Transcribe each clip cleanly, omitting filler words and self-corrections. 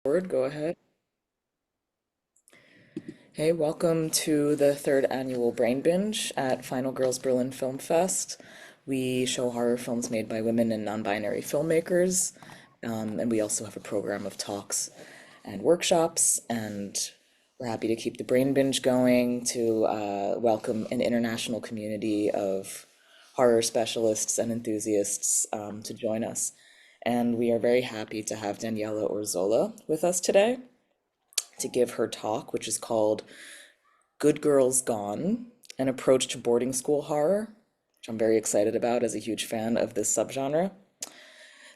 Go ahead. Hey, welcome to the third annual Brain Binge at Final Girls Berlin Film Fest. We show horror films made by women and non-binary filmmakers, and we also have a program of talks and workshops, and we're happy to keep the Brain Binge going to welcome an international community of horror specialists and enthusiasts to join us. And we are very happy to have Daniela Urzola with us today to give her talk, which is called Good Girls Gone, An Approach to Boarding School Horror, which I'm very excited about as a huge fan of this subgenre.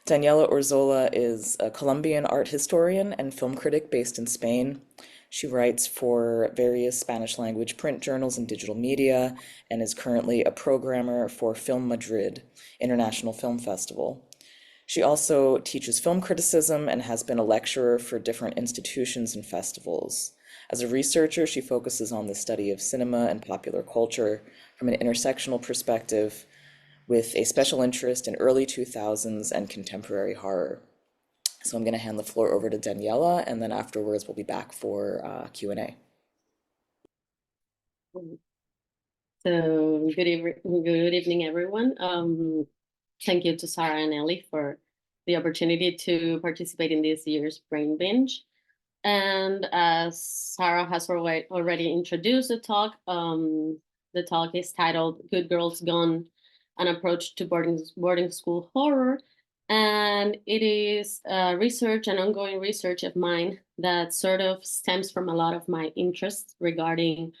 Daniela Urzola is a Colombian art historian and film critic based in Spain. She writes for various Spanish language print journals and digital media and is currently a programmer for FILMADRID International Film Festival. She also teaches film criticism and has been a lecturer for different institutions and festivals. As a researcher, she focuses on the study of cinema and popular culture from an intersectional perspective, with a special interest in early 2000s and contemporary horror. So I'm going to hand the floor over to Daniela, and then afterwards we'll be back for Q&A. So good evening, everyone. Thank you to Sarah and Ellie for the opportunity to participate in this year's Brain Binge. And as Sarah has already introduced the talk is titled Good Girls Gone, An Approach to Boarding School Horror. And it is research, an ongoing research of mine that sort of stems from a lot of my interests regarding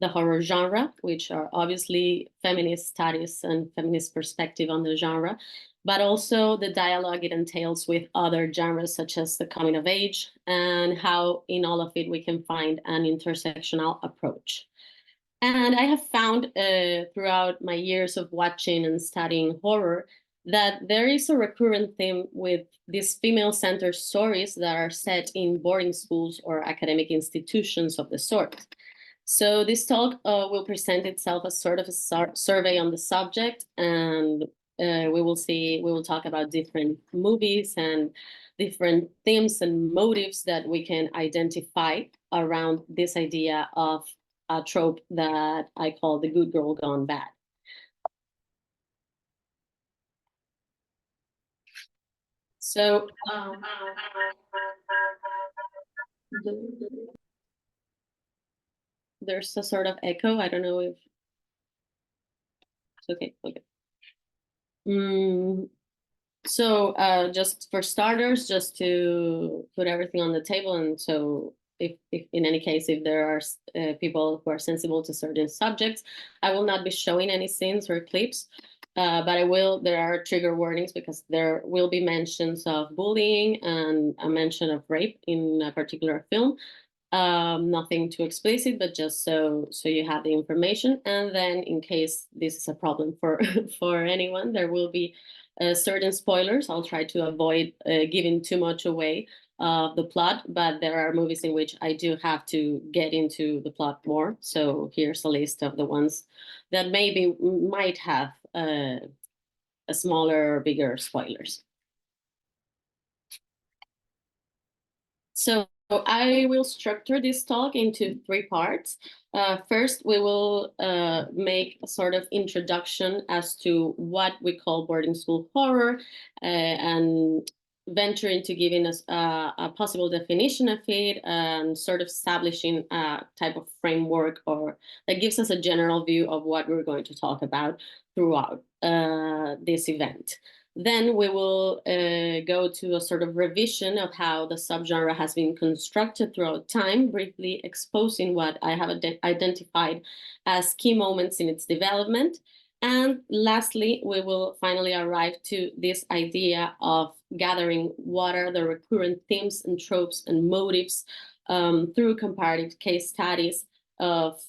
the horror genre, which are obviously feminist studies and feminist perspective on the genre, but also the dialogue it entails with other genres such as the coming of age, and how in all of it we can find an intersectional approach. And I have found throughout my years of watching and studying horror that there is a recurrent theme with these female-centered stories that are set in boarding schools or academic institutions of the sort. So this talk will present itself as sort of a survey on the subject, and we will talk about different movies and different themes and motives that we can identify around this idea of a trope that I call the good girl gone bad. So there's a sort of echo. I don't know if it's okay. Okay. So just for starters, just to put everything on the table, and so if in any case, if there are people who are sensible to certain subjects, I will not be showing any scenes or clips, but there are trigger warnings because there will be mentions of bullying and a mention of rape in a particular film. Nothing too explicit, but just so you have the information. And then in case this is a problem for for anyone, there will be certain spoilers. I'll try to avoid giving too much away of the plot, but there are movies in which I do have to get into the plot more. So here's a list of the ones that maybe might have a smaller or bigger spoilers. So I will structure this talk into three parts. First, we will make a sort of introduction as to what we call boarding school horror, and venture into giving us a possible definition of it, and sort of establishing a type of framework or that gives us a general view of what we're going to talk about throughout this event. Then we will go to a sort of revision of how the subgenre has been constructed throughout time, briefly exposing what I have identified as key moments in its development. And lastly, we will finally arrive to this idea of gathering what are the recurrent themes and tropes and motives through comparative case studies of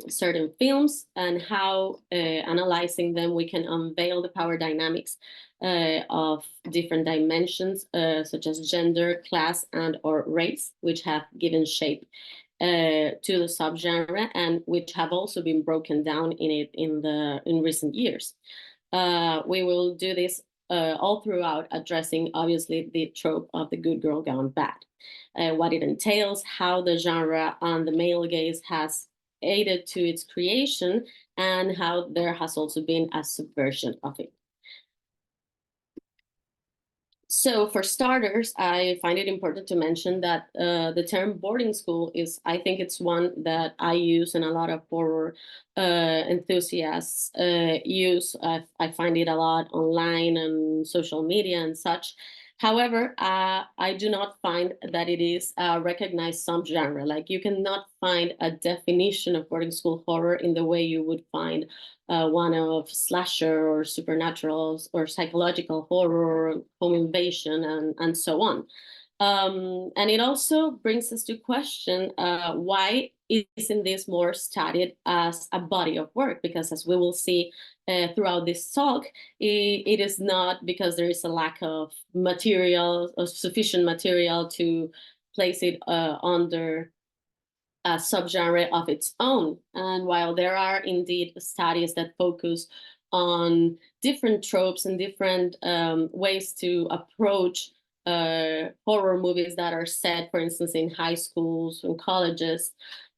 certain films, and how analyzing them we can unveil the power dynamics of different dimensions, such as gender, class, and or race, which have given shape to the subgenre and which have also been broken down in recent years. We will do this all throughout, addressing obviously the trope of the good girl gone bad. what it entails, how the genre on the male gaze has aided to its creation, and how there has also been a subversion of it. So for starters, I find it important to mention that the term boarding school is, I think it's one that I use and a lot of horror enthusiasts use. I find it a lot online and social media and such. However, I do not find that it is a recognized subgenre. Like, you cannot find a definition of boarding school horror in the way you would find one of slasher or supernatural or psychological horror, home invasion, and so on. And it also brings us to question why isn't this more studied as a body of work? Because as we will see throughout this talk, it is not because there is a lack of material or sufficient material to place it under a subgenre of its own. And while there are indeed studies that focus on different tropes and different ways to approach horror movies that are set, for instance, in high schools and colleges,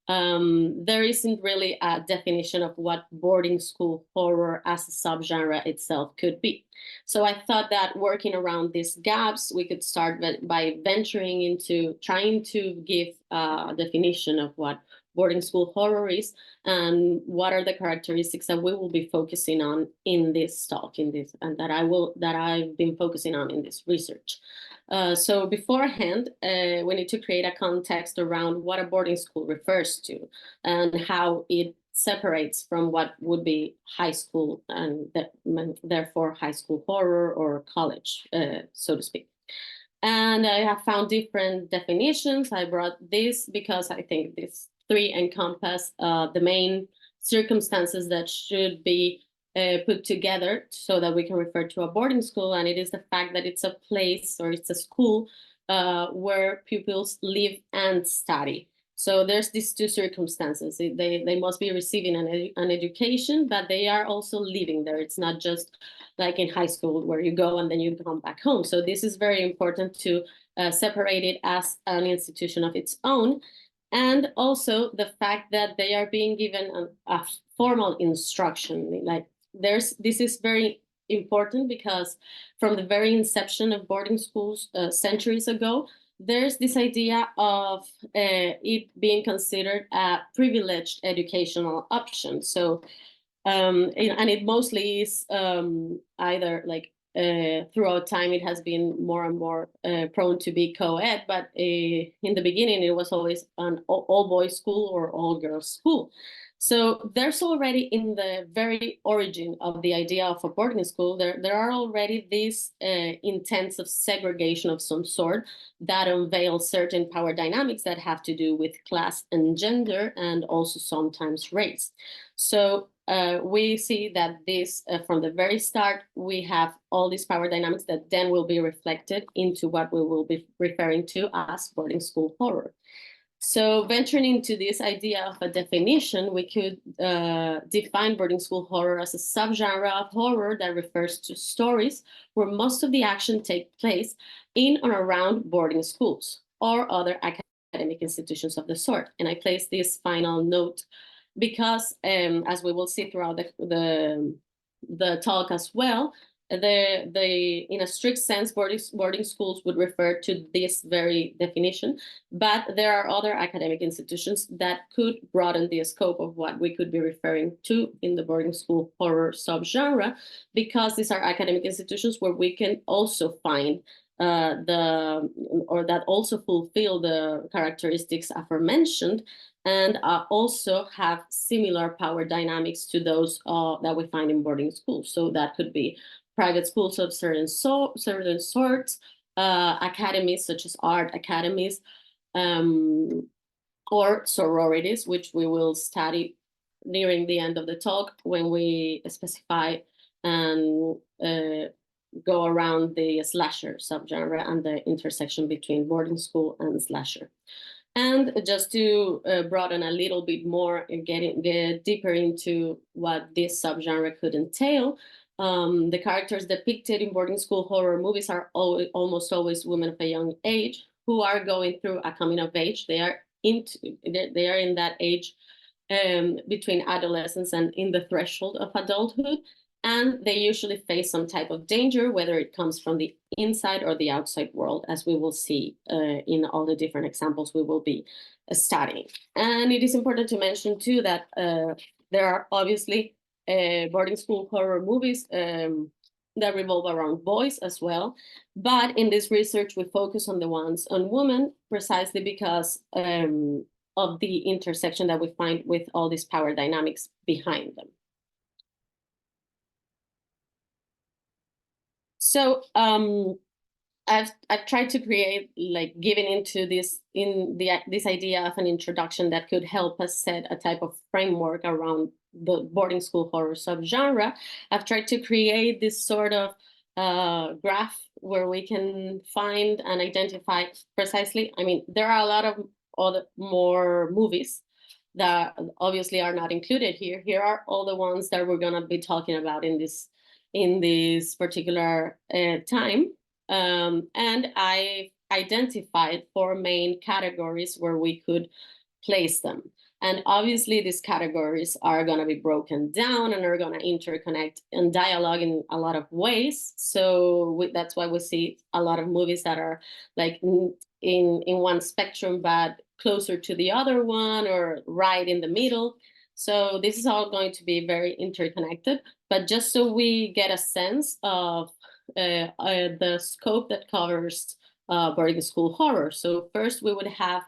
there isn't really a definition of what boarding school horror as a subgenre itself could be. So I thought that working around these gaps, we could start by venturing into trying to give a definition of what boarding school horror is and what are the characteristics that we will be focusing on in this talk, and that I've been focusing on in this research. So beforehand, we need to create a context around what a boarding school refers to and how it separates from what would be high school and therefore high school horror or college, so to speak. And I have found different definitions. I brought this because I think these three encompass the main circumstances that should be put together so that we can refer to a boarding school. And it is the fact that it's a place or it's a school where pupils live and study. So there's these two circumstances. They must be receiving an education, but they are also living there. It's not just like in high school where you go and then you come back home. So this is very important to separate it as an institution of its own. And also the fact that they are being given a formal instruction. Like, this is very important because from the very inception of boarding schools centuries ago, there's this idea of it being considered a privileged educational option. So, and it mostly is either like throughout time, it has been more and more prone to be co-ed, but in the beginning, it was always an all-boys school or all-girls school. So there's already in the very origin of the idea of a boarding school, there are already these intents of segregation of some sort that unveil certain power dynamics that have to do with class and gender and also sometimes race. So we see that this, from the very start, we have all these power dynamics that then will be reflected into what we will be referring to as boarding school horror. So venturing into this idea of a definition, we could define boarding school horror as a subgenre of horror that refers to stories where most of the action takes place in or around boarding schools or other academic institutions of the sort. And I place this final note because, as we will see throughout the talk as well, in a strict sense, boarding schools would refer to this very definition, but there are other academic institutions that could broaden the scope of what we could be referring to in the boarding school horror subgenre, because these are academic institutions where we can also find that also fulfill the characteristics aforementioned and also have similar power dynamics to those that we find in boarding schools. So that could be private schools of certain sorts, academies such as art academies, or sororities, which we will study nearing the end of the talk when we specify and go around the slasher subgenre and the intersection between boarding school and slasher. And just to broaden a little bit more and get deeper into what this subgenre could entail, the characters depicted in boarding school horror movies are almost always women of a young age who are going through a coming of age. They are in that age between adolescence and in the threshold of adulthood. And they usually face some type of danger, whether it comes from the inside or the outside world, as we will see in all the different examples we will be studying. And it is important to mention too that there are obviously boarding school horror movies that revolve around boys as well. But in this research, we focus on the ones on women precisely because of the intersection that we find with all these power dynamics behind them. So I've tried to create, like, giving into this this idea of an introduction that could help us set a type of framework around the boarding school horror subgenre. I've tried to create this sort of graph where we can find and identify precisely. I mean, there are a lot of other more movies that obviously are not included here. Here are all the ones that we're gonna be talking about in this particular time. And I identified 4 main categories where we could place them. And obviously these categories are going to be broken down and are going to interconnect and dialogue in a lot of ways. So that's why we see a lot of movies that are like in one spectrum, but closer to the other one or right in the middle. So this is all going to be very interconnected, but just so we get a sense of the scope that covers boarding school horror. So first we would have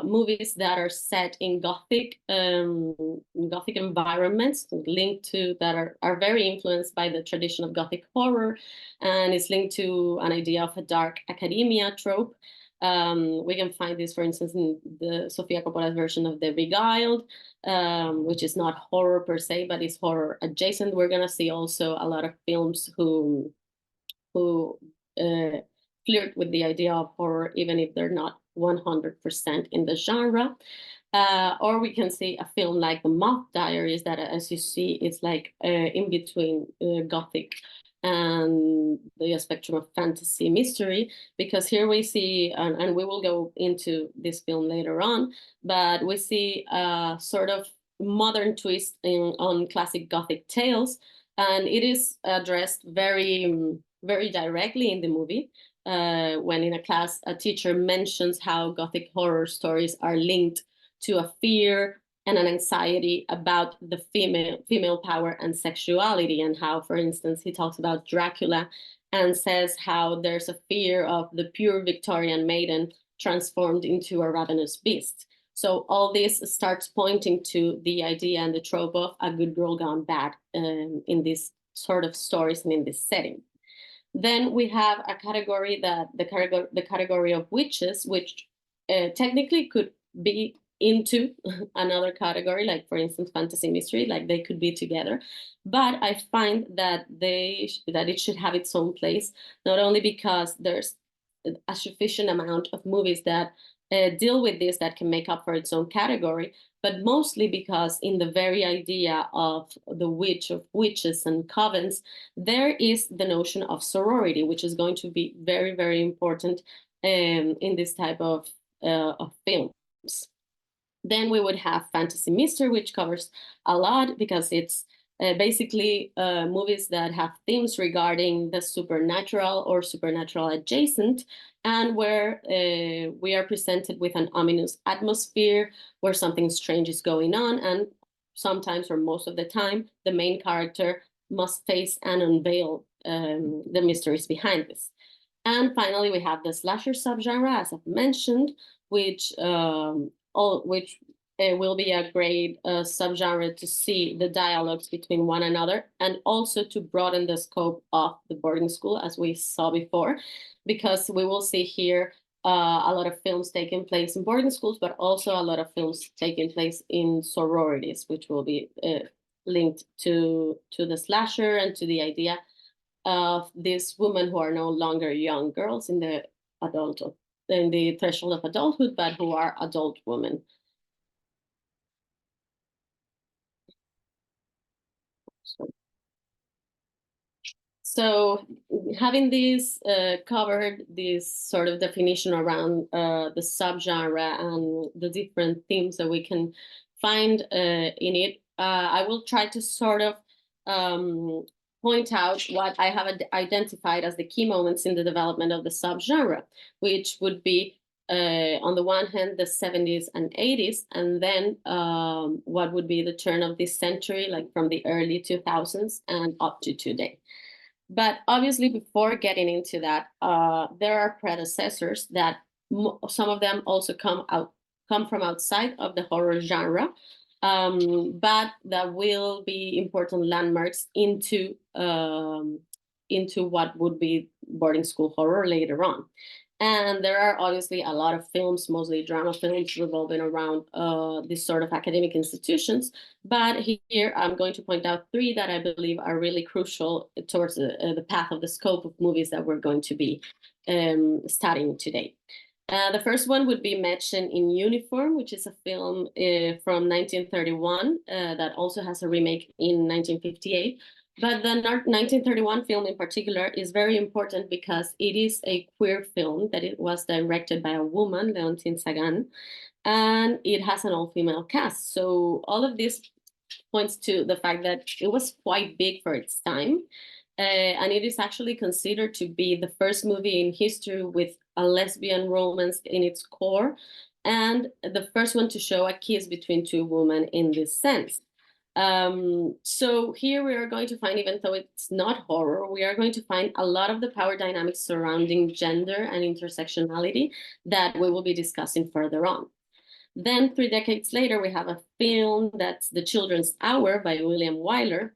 movies that are set in Gothic environments, linked to that are very influenced by the tradition of Gothic horror, and it's linked to an idea of a dark academia trope. We can find this, for instance, in the Sofia Coppola's version of The Beguiled, which is not horror per se, but is horror adjacent. We're gonna see also a lot of films who flirt with the idea of horror, even if they're not 100% in the genre. Or we can see a film like The Moth Diaries that, as you see, is like in between Gothic and the spectrum of fantasy mystery, because here we see, and we will go into this film later on, but we see a sort of modern twist on classic Gothic tales, and it is addressed very, very directly in the movie. When in a class, a teacher mentions how Gothic horror stories are linked to a fear and an anxiety about the female power and sexuality, and how, for instance, he talks about Dracula and says how there's a fear of the pure Victorian maiden transformed into a ravenous beast. So all this starts pointing to the idea and the trope of a good girl gone bad in these sort of stories and in this setting. Then we have a category that the category of witches, which technically could be into another category, like for instance fantasy mystery, like they could be together, but I find that it should have its own place, not only because there's a sufficient amount of movies that deal with this that can make up for its own category, but mostly because in the very idea of the witch, of witches and covens, there is the notion of sorority, which is going to be very, very important in this type of films. Then we would have fantasy mystery, which covers a lot because it's basically movies that have themes regarding the supernatural or supernatural adjacent, and where we are presented with an ominous atmosphere where something strange is going on, and sometimes or most of the time the main character must face and unveil the mysteries behind this. And finally, we have the slasher subgenre, as I've mentioned, which will be a great subgenre to see the dialogues between one another, and also to broaden the scope of the boarding school, as we saw before, because we will see here a lot of films taking place in boarding schools, but also a lot of films taking place in sororities, which will be linked to the slasher and to the idea of these women who are no longer young girls in the threshold of adulthood, but who are adult women. So having this covered, this sort of definition around the subgenre and the different themes that we can find in it, I will try to sort of point out what I have identified as the key moments in the development of the subgenre, which would be on the one hand, the 70s and 80s, and then what would be the turn of this century, like from the early 2000s and up to today. But obviously, before getting into that, there are predecessors that some of them also come from outside of the horror genre, but that will be important landmarks into what would be boarding school horror later on. And there are obviously a lot of films, mostly drama films, revolving around these sort of academic institutions. But here I'm going to point out three that I believe are really crucial towards the path of the scope of movies that we're going to be studying today. The first one would be Mädchen in Uniform, which is a film from 1931 that also has a remake in 1958. But the 1931 film in particular is very important because it is a queer film that it was directed by a woman, Leontine Sagan, and it has an all-female cast. So all of this points to the fact that it was quite big for its time. And it is actually considered to be the first movie in history with a lesbian romance in its core, and the first one to show a kiss between two women in this sense. So here we are going to find, even though it's not horror, we are going to find a lot of the power dynamics surrounding gender and intersectionality that we will be discussing further on. Then 3 decades later, we have a film that's The Children's Hour by William Wyler.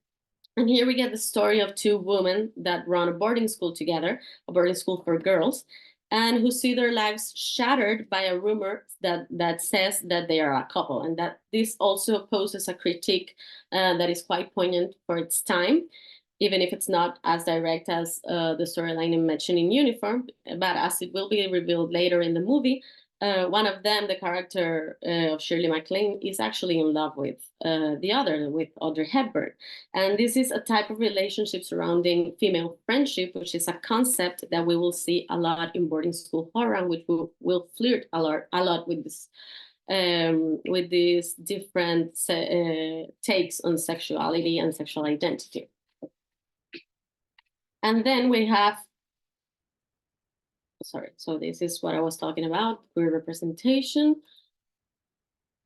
And here we get the story of two women that run a boarding school together, a boarding school for girls, and who see their lives shattered by a rumor that says that they are a couple, and that this also poses a critique that is quite poignant for its time, even if it's not as direct as the storyline in Mädchen in Uniform, but as it will be revealed later in the movie, one of them, the character of Shirley MacLaine, is actually in love with the other, with Audrey Hepburn. And this is a type of relationship surrounding female friendship, which is a concept that we will see a lot in boarding school horror, and which will flirt a lot with this, with these different takes on sexuality and sexual identity. And then we have, sorry, so this is what I was talking about, queer representation.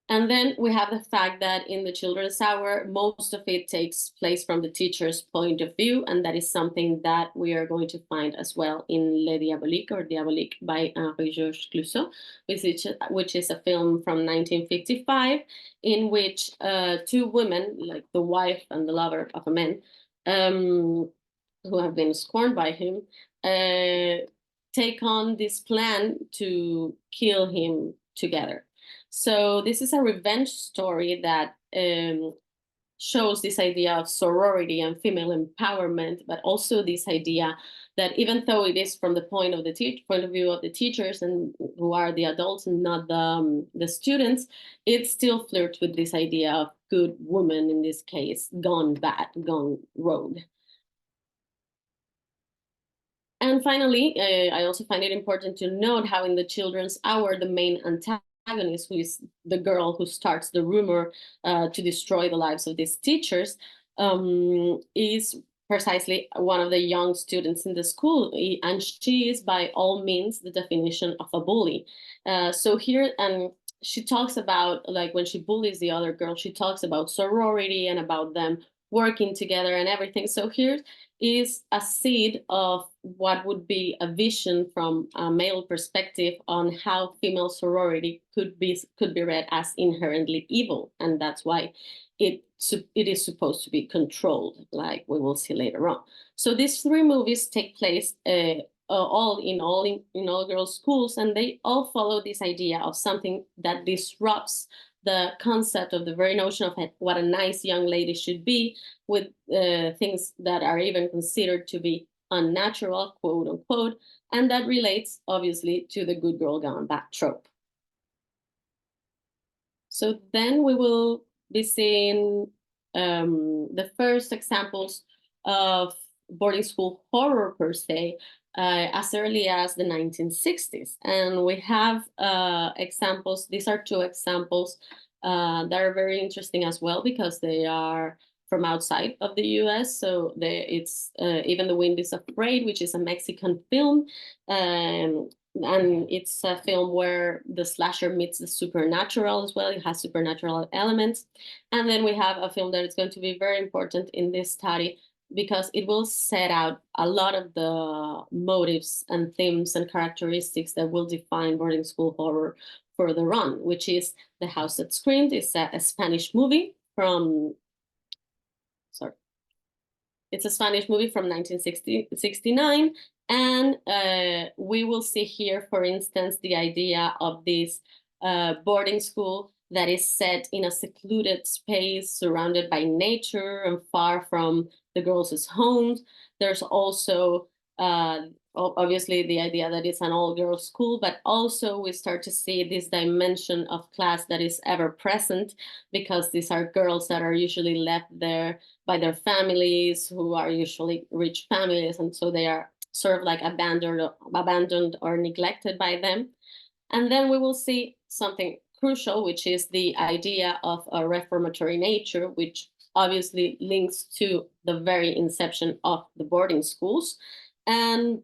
And then we have the fact that in The Children's Hour, most of it takes place from the teacher's point of view, and that is something that we are going to find as well in Le Diabolique, or Diabolique, by Henri-Georges Clouzot, which is a film from 1955, in which two women, like the wife and the lover of a man, who have been scorned by him, take on this plan to kill him together. So this is a revenge story that shows this idea of sorority and female empowerment, but also this idea that even though it is from the point of view of the teachers, and who are the adults and not the students, it still flirts with this idea of good woman, in this case, gone bad, gone rogue. And finally, I also find it important to note how in The Children's Hour, the main antagonist, who is the girl who starts the rumor to destroy the lives of these teachers, is precisely one of the young students in the school, and she is by all means the definition of a bully. So here, and she talks about, like, when she bullies the other girl, she talks about sorority and about them working together and everything. So here is a seed of what would be a vision from a male perspective on how female sorority could be read as inherently evil, and that's why it is supposed to be controlled, like we will see later on. So these three movies take place all in all girls schools, and they all follow this idea of something that disrupts the concept of the very notion of what a nice young lady should be, with things that are even considered to be unnatural, quote unquote, and that relates obviously to the good girl gone bad trope. So then we will be seeing the first examples of boarding school horror per se as early as the 1960s. And we have examples. These are two examples that are very interesting as well because they are from outside of the US. So it's Even the Wind is Afraid, which is a Mexican film. And it's a film where the slasher meets the supernatural as well. It has supernatural elements. And then we have a film that is going to be very important in this study because it will set out a lot of the motives and themes and characteristics that will define boarding school horror further on, which is The House That Screamed. It's a Spanish movie from, sorry, it's a Spanish movie from 1969. And we will see here, for instance, the idea of this boarding school that is set in a secluded space surrounded by nature and far from the girls' homes. There's also obviously the idea that it's an all-girls school, but also we start to see this dimension of class that is ever present because these are girls that are usually left there by their families, who are usually rich families, and so they are sort of like abandoned or neglected by them. And then we will see something crucial, which is the idea of a reformatory nature, which obviously links to the very inception of the boarding schools. And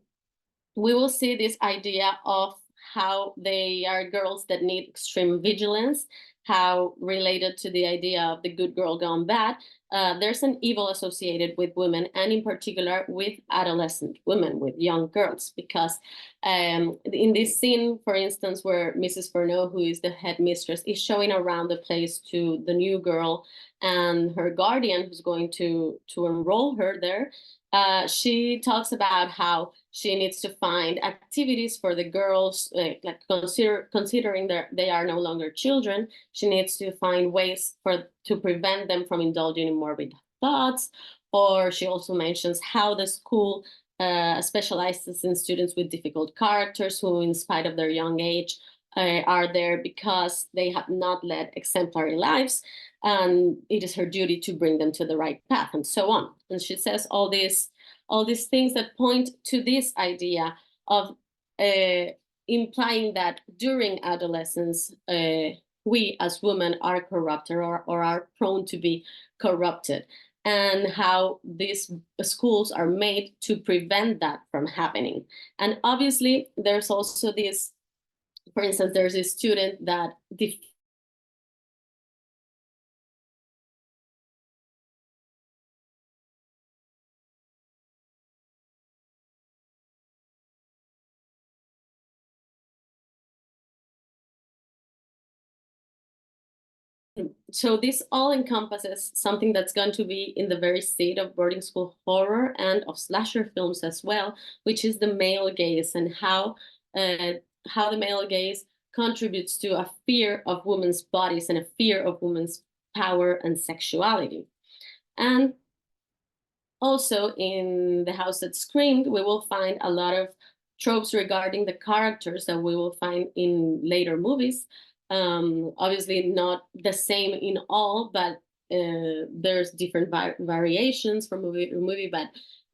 we will see this idea of how they are girls that need extreme vigilance, how related to the idea of the good girl gone bad, there's an evil associated with women, and in particular with adolescent women, with young girls, because in this scene, for instance, where Mrs. Furneaux, who is the headmistress, is showing around the place to the new girl and her guardian, who's going to enroll her there, she talks about how she needs to find activities for the girls, like considering that they are no longer children. She needs to find ways to prevent them from indulging in morbid thoughts. Or she also mentions how the school specializes in students with difficult characters who, in spite of their young age, are there because they have not led exemplary lives, and it is her duty to bring them to the right path, and so on. And she says all these things that point to this idea of implying that during adolescence, we as women are corrupted or are prone to be corrupted, and how these schools are made to prevent that from happening. And obviously, there's also this, for instance, there's a student that so this all encompasses something that's going to be in the very state of boarding school horror and of slasher films as well, which is the male gaze, and how the male gaze contributes to a fear of women's bodies and a fear of women's power and sexuality. And also in The House That Screamed, we will find a lot of tropes regarding the characters that we will find in later movies. Obviously not the same in all, but there's different variations from movie to movie,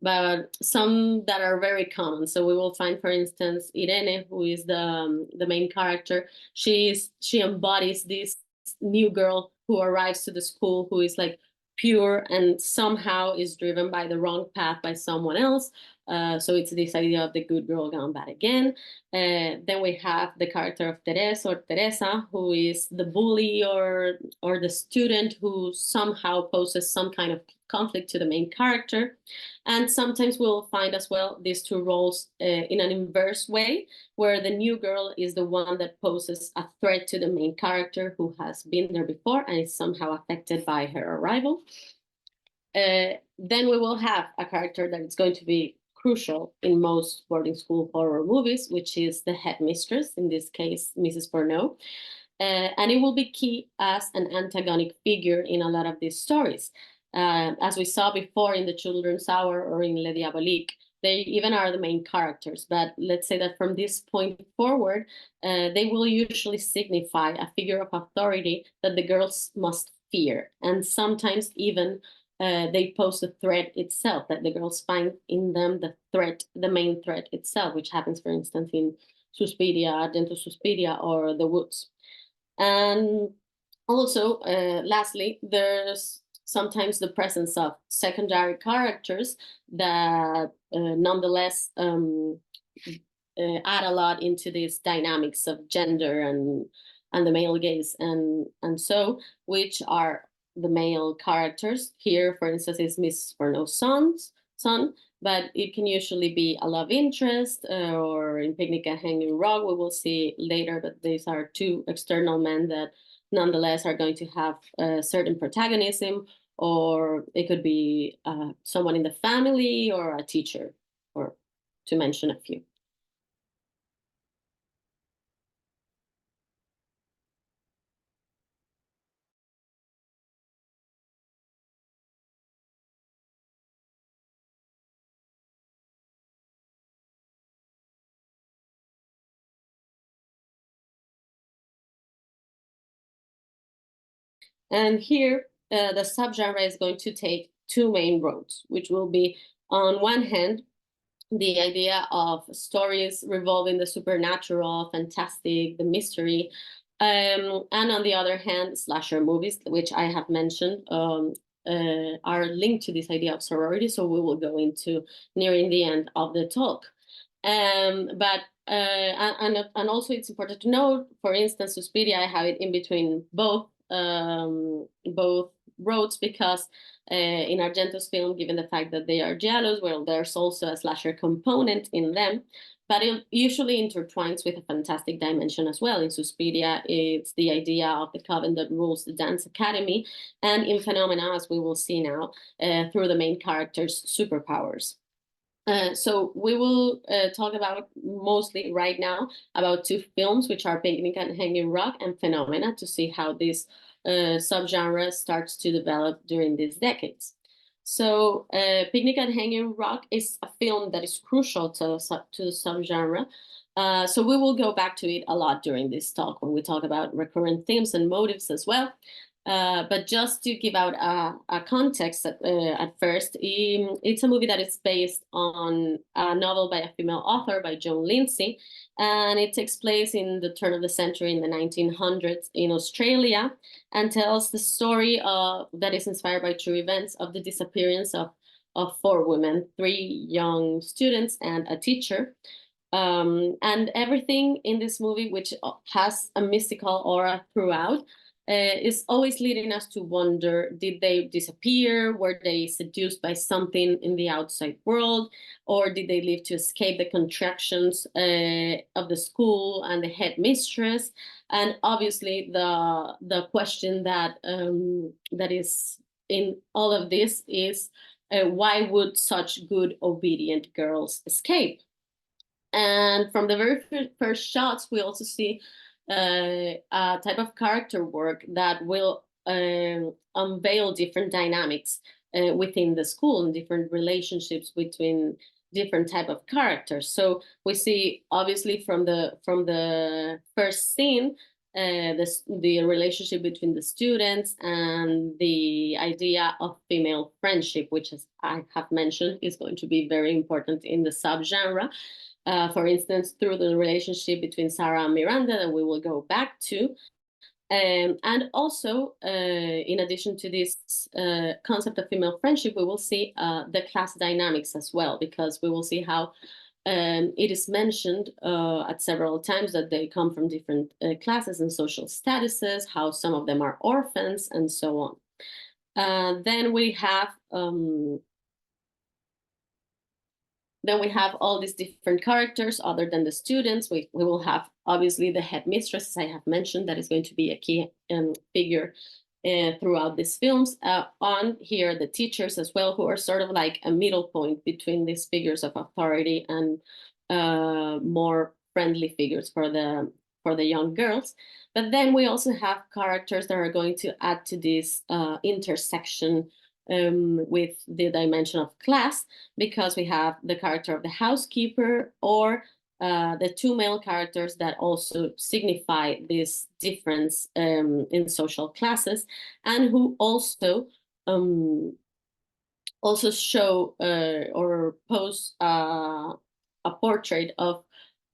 but some that are very common. So we will find, for instance, Irene, who is the main character. She embodies this new girl who arrives to the school, who is like pure and somehow is driven by the wrong path by someone else. So it's this idea of the good girl gone bad again. Then we have the character of Teresa, who is the bully or the student who somehow poses some kind of conflict to the main character. And sometimes we'll find as well these two roles in an inverse way, where the new girl is the one that poses a threat to the main character who has been there before and is somehow affected by her arrival. Then we will have a character that is going to be crucial in most boarding school horror movies, which is the headmistress, in this case, Mrs. Furneaux. And it will be key as an antagonic figure in a lot of these stories. As we saw before in The Children's Hour or in Le Diabolique, they even are the main characters. But let's say that from this point forward, they will usually signify a figure of authority that the girls must fear, and sometimes even they pose the threat itself, that the girls find in them the main threat itself, which happens, for instance, in Suspiria, Dentro Suspiria, or The Woods. And also, lastly, there's sometimes the presence of secondary characters that nonetheless add a lot into these dynamics of gender and the male gaze, and so, which are the male characters. Here, for instance, is Miss for No son, but it can usually be a love interest, or in Picnic at Hanging Rock, we will see later that these are two external men that nonetheless are going to have a certain protagonism, or it could be someone in the family or a teacher, or to mention a few. And here, the subgenre is going to take two main roads, which will be, on one hand, the idea of stories revolving the supernatural, fantastic, the mystery, and on the other hand, slasher movies, which I have mentioned, are linked to this idea of sorority. So we will go into nearing the end of the talk. But and also it's important to note, for instance, Suspiria, I have it in between both roads, because in Argento's film, given the fact that they are giallos, well, there's also a slasher component in them, but it usually intertwines with a fantastic dimension as well. In Suspiria, it's the idea of the coven that rules the dance academy, and in Phenomena, as we will see now, through the main character's superpowers. So we will talk about mostly right now about two films, which are Picnic at Hanging Rock and Phenomena, to see how this subgenre starts to develop during these decades. So Picnic at Hanging Rock is a film that is crucial to the subgenre. So we will go back to it a lot during this talk when we talk about recurrent themes and motives as well. But just to give out a context at first, it's a movie that is based on a novel by a female author, by Joan Lindsay, and it takes place in the turn of the century, in the 1900s, in Australia, and tells the story that is inspired by true events of the disappearance of four women, three young students and a teacher. And everything in this movie, which has a mystical aura throughout, is always leading us to wonder, did they disappear? Were they seduced by something in the outside world? Or did they live to escape the contractions of the school and the headmistress? And obviously the question that is in all of this is, why would such good, obedient girls escape? And from the very first shots, we also see a type of character work that will unveil different dynamics within the school and different relationships between different type of characters. So we see, obviously, from the first scene, the relationship between the students and the idea of female friendship, which, as I have mentioned, is going to be very important in the subgenre. For instance, through the relationship between Sarah and Miranda, that we will go back to. And also, in addition to this concept of female friendship, we will see the class dynamics as well, because we will see how it is mentioned at several times that they come from different classes and social statuses, how some of them are orphans, and so on. Then we have all these different characters other than the students. We will have, obviously, the headmistress, as I have mentioned, that is going to be a key figure throughout these films. On here, the teachers as well, who are sort of like a middle point between these figures of authority and more friendly figures for the young girls. But then we also have characters that are going to add to this intersection with the dimension of class, because we have the character of the housekeeper, or the two male characters that also signify this difference in social classes, and who also also show or pose a portrait of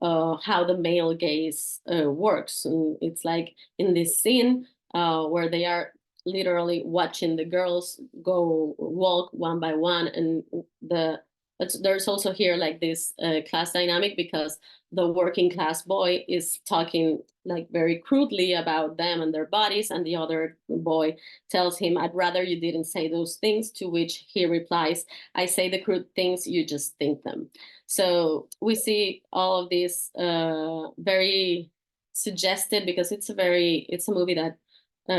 how the male gaze works. And it's like in this scene where they are literally watching the girls go walk one by one, and there's also here like this class dynamic, because the working class boy is talking like very crudely about them and their bodies, and the other boy tells him, "I'd rather you didn't say those things," to which he replies, "I say the crude things, you just think them." So we see all of this very suggested, because it's a movie that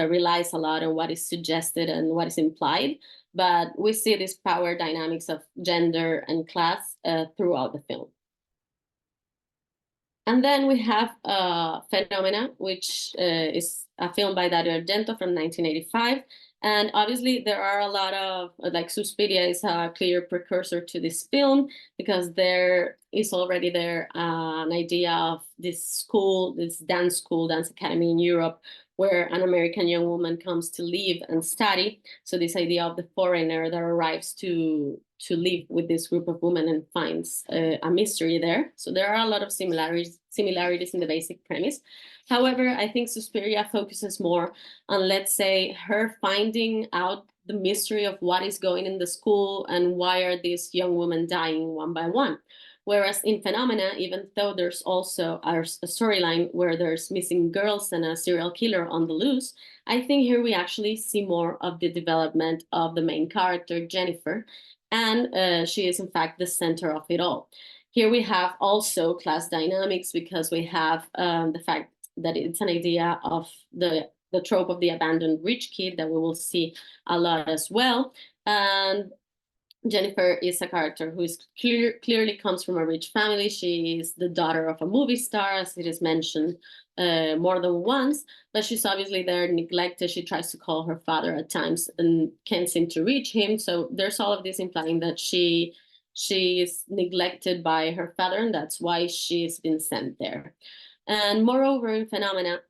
relies a lot on what is suggested and what is implied, but we see these power dynamics of gender and class throughout the film. And then we have Phenomena, which is a film by Dario Argento from 1985. And obviously there are a lot of, like Suspiria is a clear precursor to this film, because there is already there an idea of this school, this dance school, dance academy in Europe, where an American young woman comes to live and study. So this idea of the foreigner that arrives to live with this group of women and finds a mystery there. So there are a lot of similarities in the basic premise. However, I think Suspiria focuses more on, let's say, her finding out the mystery of what is going in the school and why are these young women dying one by one. Whereas in Phenomena, even though there's also a storyline where there's missing girls and a serial killer on the loose, I think here we actually see more of the development of the main character, Jennifer, and she is in fact the center of it all. Here we have also class dynamics, because we have the fact that it's an idea of the trope of the abandoned rich kid that we will see a lot as well. And Jennifer is a character who is clearly comes from a rich family. She is the daughter of a movie star, as it is mentioned more than once, but she's obviously there neglected. She tries to call her father at times and can't seem to reach him. So there's all of this implying that she is neglected by her father, and that's why she's been sent there. And moreover, in Phenomena,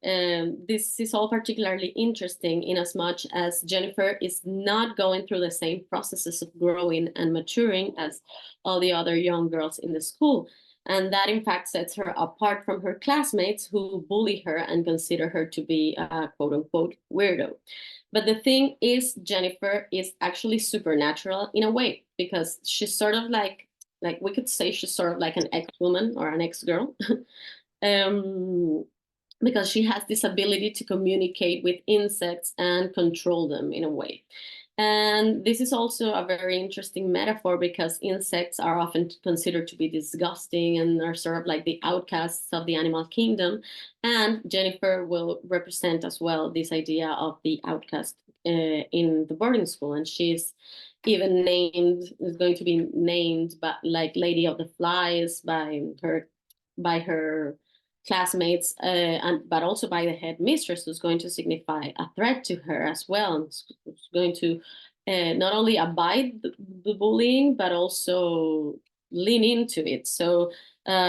this is all particularly interesting in as much as Jennifer is not going through the same processes of growing and maturing as all the other young girls in the school. And that, in fact, sets her apart from her classmates, who bully her and consider her to be a quote unquote weirdo. But the thing is, Jennifer is actually supernatural in a way, because she's sort of like we could say she's sort of like an ex-woman or an ex-girl. Because she has this ability to communicate with insects and control them in a way. And this is also a very interesting metaphor, because insects are often considered to be disgusting and are sort of like the outcasts of the animal kingdom. And Jennifer will represent as well this idea of the outcast in the boarding school. And she's even is going to be named, but like Lady of the Flies by her classmates, but also by the headmistress, who's going to signify a threat to her as well. Who's going to not only abide the bullying, but also lean into it. So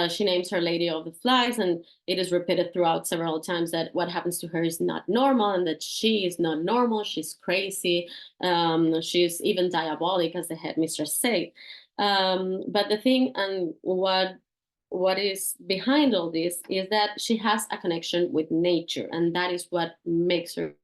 she names her Lady of the Flies, and it is repeated throughout several times that what happens to her is not normal, and that she is not normal. She's crazy. She's even diabolic, as the headmistress said. But the thing, and what is behind all this, is that she has a connection with nature, and that is what makes her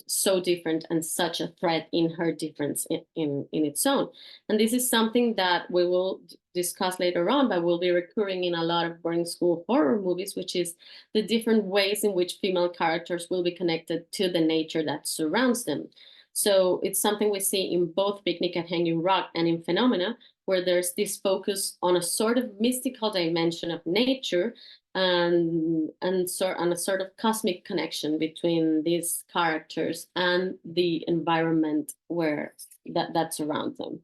so different and such a threat in her difference in its own. And this is something that we will discuss later on, but will be recurring in a lot of boarding school horror movies, which is the different ways in which female characters will be connected to the nature that surrounds them. So it's something we see in both Picnic at Hanging Rock and in Phenomena, where there's this focus on a sort of mystical dimension of nature, and a sort of cosmic connection between these characters and the environment where that surrounds them.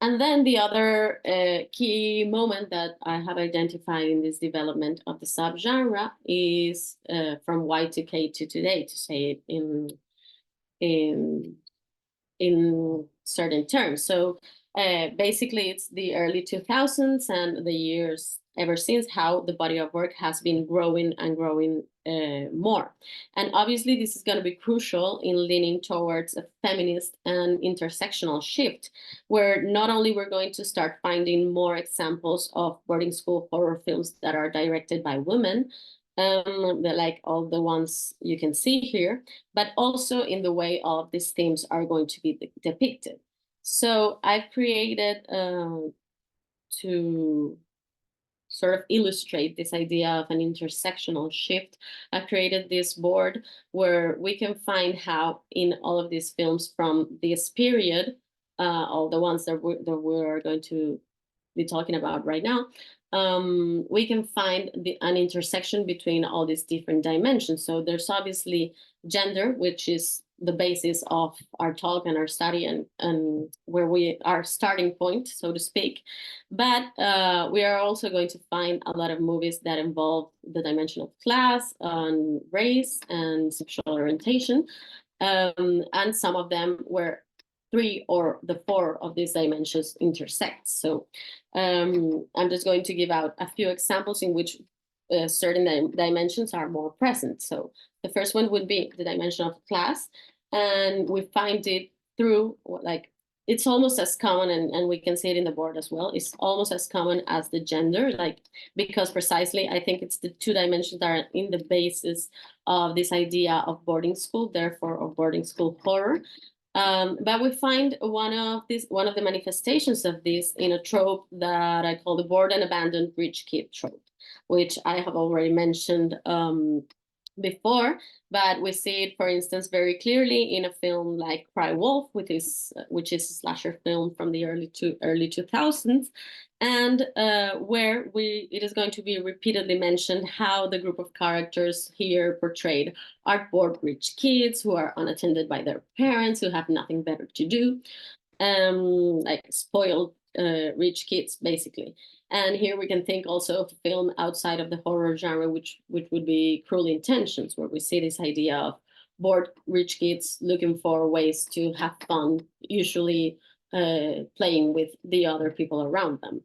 And then the other key moment that I have identified in this development of the subgenre is from Y2K to today, to say it in certain terms. So basically, it's the early 2000s and the years ever since, how the body of work has been growing and growing more. And obviously this is going to be crucial in leaning towards a feminist and intersectional shift, where not only we're going to start finding more examples of boarding school horror films that are directed by women, like all the ones you can see here, but also in the way of these themes are going to be depicted. So I've created to sort of illustrate this idea of an intersectional shift, I created this board where we can find how in all of these films from this period, all the ones that we're going to be talking about right now, we can find an intersection between all these different dimensions. So there's obviously gender, which is the basis of our talk and our study, and where we are starting point, so to speak. But we are also going to find a lot of movies that involve the dimension of class, and race, and sexual orientation. And some of them where 3 or the 4 of these dimensions intersect. So I'm just going to give out a few examples in which certain dimensions are more present. So the first one would be the dimension of class. And we find it through, like, it's almost as common, and we can see it in the board as well, it's almost as common as the gender, like, because precisely I think it's the 2 dimensions that are in the basis of this idea of boarding school, therefore of boarding school horror. But we find one of the manifestations of this in a trope that I call the bored and abandoned rich kid trope, which I have already mentioned before, but we see it, for instance, very clearly in a film like Cry Wolf, which is a slasher film from the early 2000s, and where it is going to be repeatedly mentioned how the group of characters here portrayed are bored rich kids who are unattended by their parents, who have nothing better to do, like spoiled rich kids, basically. And here we can think also of a film outside of the horror genre, which would be Cruel Intentions, where we see this idea of bored rich kids looking for ways to have fun, usually playing with the other people around them.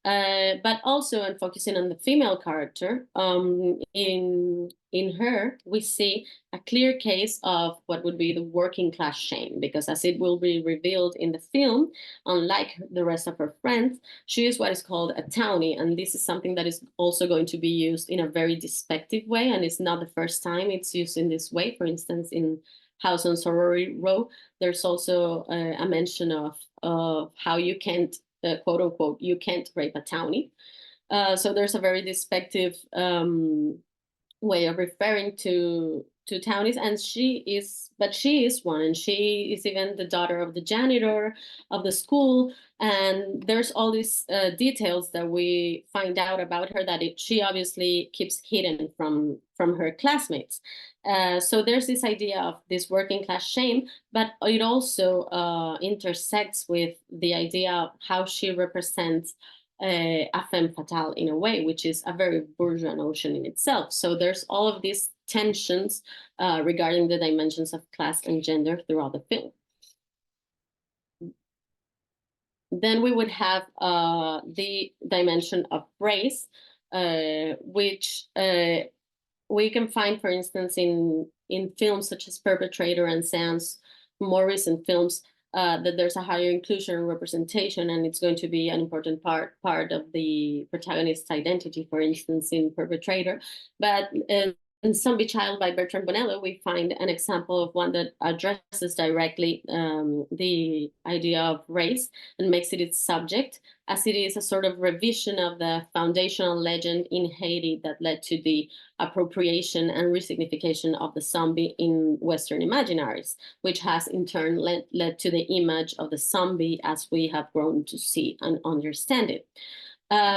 But also, and focusing on the female character, in her, we see a clear case of what would be the working class shame, because as it will be revealed in the film, unlike the rest of her friends, she is what is called a townie, and this is something that is also going to be used in a very despective way, and it's not the first time it's used in this way. For instance, in House on Sorority Row, there's also a mention of how you can't, quote unquote, you can't rape a townie. So there's a very despective way of referring to townies, and she is one, and she is even the daughter of the janitor of the school, and there's all these details that we find out about her that she obviously keeps hidden from her classmates. So there's this idea of this working class shame, but it also intersects with the idea of how she represents a femme fatale in a way, which is a very bourgeois notion in itself. So there's all of these tensions regarding the dimensions of class and gender throughout the film. Then we would have the dimension of race, which we can find, for instance, in films such as Perpetrator and Sans, more recent films, that there's a higher inclusion and representation, and it's going to be an important part of the protagonist's identity, for instance, in Perpetrator. But in Zombie Child by Bertrand Bonello, we find an example of one that addresses directly the idea of race and makes it its subject, as it is a sort of revision of the foundational legend in Haiti that led to the appropriation and resignification of the zombie in Western imaginaries, which has in turn led to the image of the zombie as we have grown to see and understand it.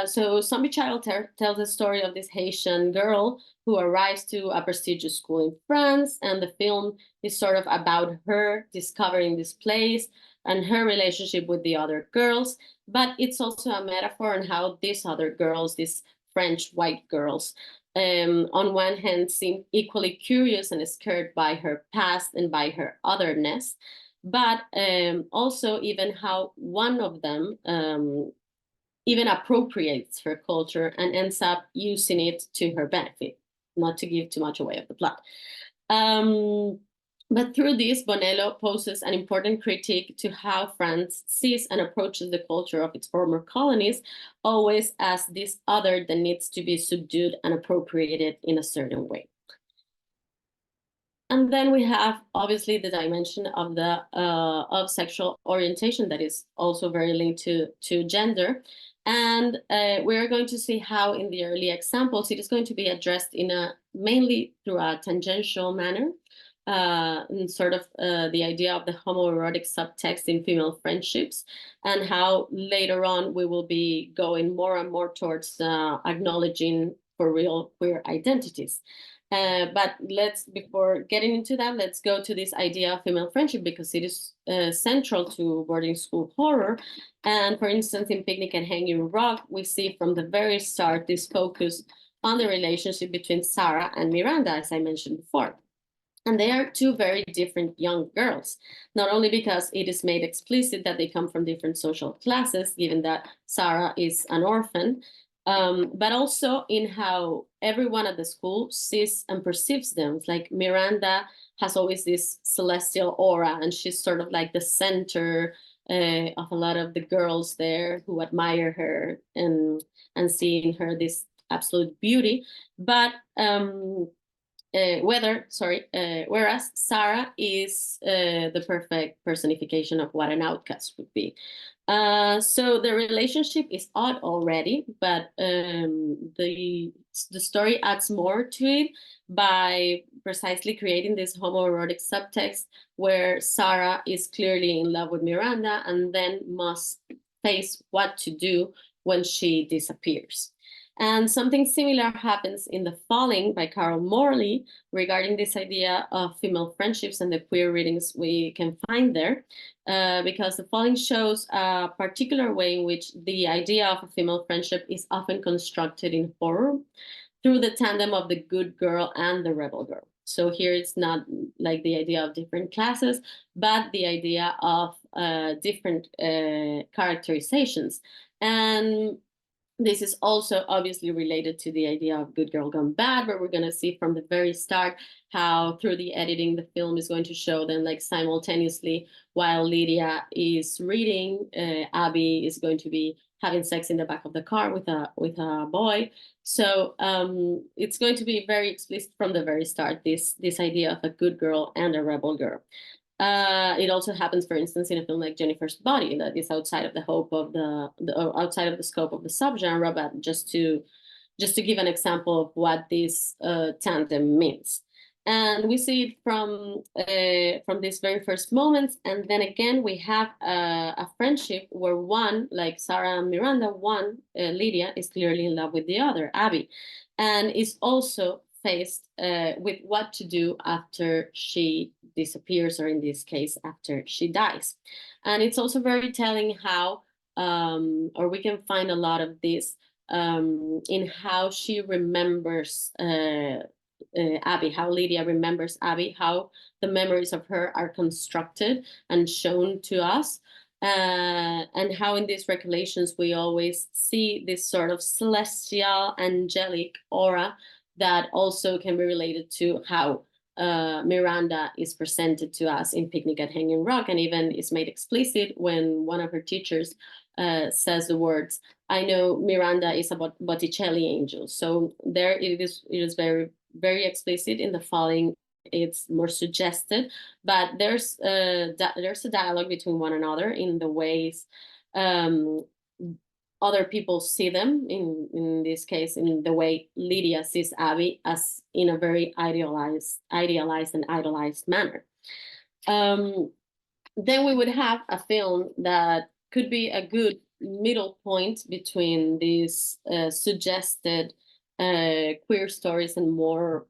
So Zombie Child tells the story of this Haitian girl who arrives to a prestigious school in France, and the film is sort of about her discovering this place and her relationship with the other girls, but it's also a metaphor on how these other girls, these French white girls, on one hand seem equally curious and scared by her past and by her otherness, but also even how one of them even appropriates her culture and ends up using it to her benefit, not to give too much away of the plot. But through this, Bonello poses an important critique to how France sees and approaches the culture of its former colonies, always as this other that needs to be subdued and appropriated in a certain way. And then we have obviously the dimension of the of sexual orientation that is also very linked to gender. And we're going to see how in the early examples it is going to be addressed in a mainly through a tangential manner, and sort of the idea of the homoerotic subtext in female friendships, and how later on we will be going more and more towards acknowledging for real queer identities. But before getting into that, let's go to this idea of female friendship, because it is central to boarding school horror. And for instance, in Picnic at Hanging Rock, we see from the very start this focus on the relationship between Sarah and Miranda, as I mentioned before. And they are two very different young girls, not only because it is made explicit that they come from different social classes, given that Sarah is an orphan, but also in how everyone at the school sees and perceives them. It's like Miranda has always this celestial aura, and she's sort of like the center of a lot of the girls there who admire her and see in her this absolute beauty. But whereas Sarah is the perfect personification of what an outcast would be. So the relationship is odd already, but the story adds more to it by precisely creating this homoerotic subtext where Sarah is clearly in love with Miranda and then must face what to do when she disappears. And something similar happens in The Falling by Carol Morley regarding this idea of female friendships and the queer readings we can find there, because The Falling shows a particular way in which the idea of a female friendship is often constructed in horror through the tandem of the good girl and the rebel girl. So here it's not like the idea of different classes, but the idea of different characterizations. And this is also obviously related to the idea of good girl gone bad, but we're going to see from the very start how through the editing, the film is going to show them like simultaneously while Lydia is reading, Abby is going to be having sex in the back of the car with a boy. So it's going to be very explicit from the very start, this idea of a good girl and a rebel girl. It also happens, for instance, in a film like Jennifer's Body, that is outside of the hope of outside of the scope of the subgenre, but just to give an example of what this tandem means. And we see it from these very first moments, and then again we have a friendship where one, like Sarah and Miranda, one Lydia is clearly in love with the other, Abby, and is also faced with what to do after she disappears, or in this case, after she dies. And it's also very telling how, or we can find a lot of this in how she remembers Abby, how Lydia remembers Abby, how the memories of her are constructed and shown to us. And how in these recollections we always see this sort of celestial, angelic aura that also can be related to how Miranda is presented to us in Picnic at Hanging Rock, and even is made explicit when one of her teachers says the words, "I know Miranda is a Botticelli angel." So there it is very, very explicit. In The Falling, it's more suggested, but there's a dialogue between one another in the ways other people see them, in this case, in the way Lydia sees Abby, as in a very idealized and idolized manner. Then we would have a film that could be a good middle point between these suggested queer stories and more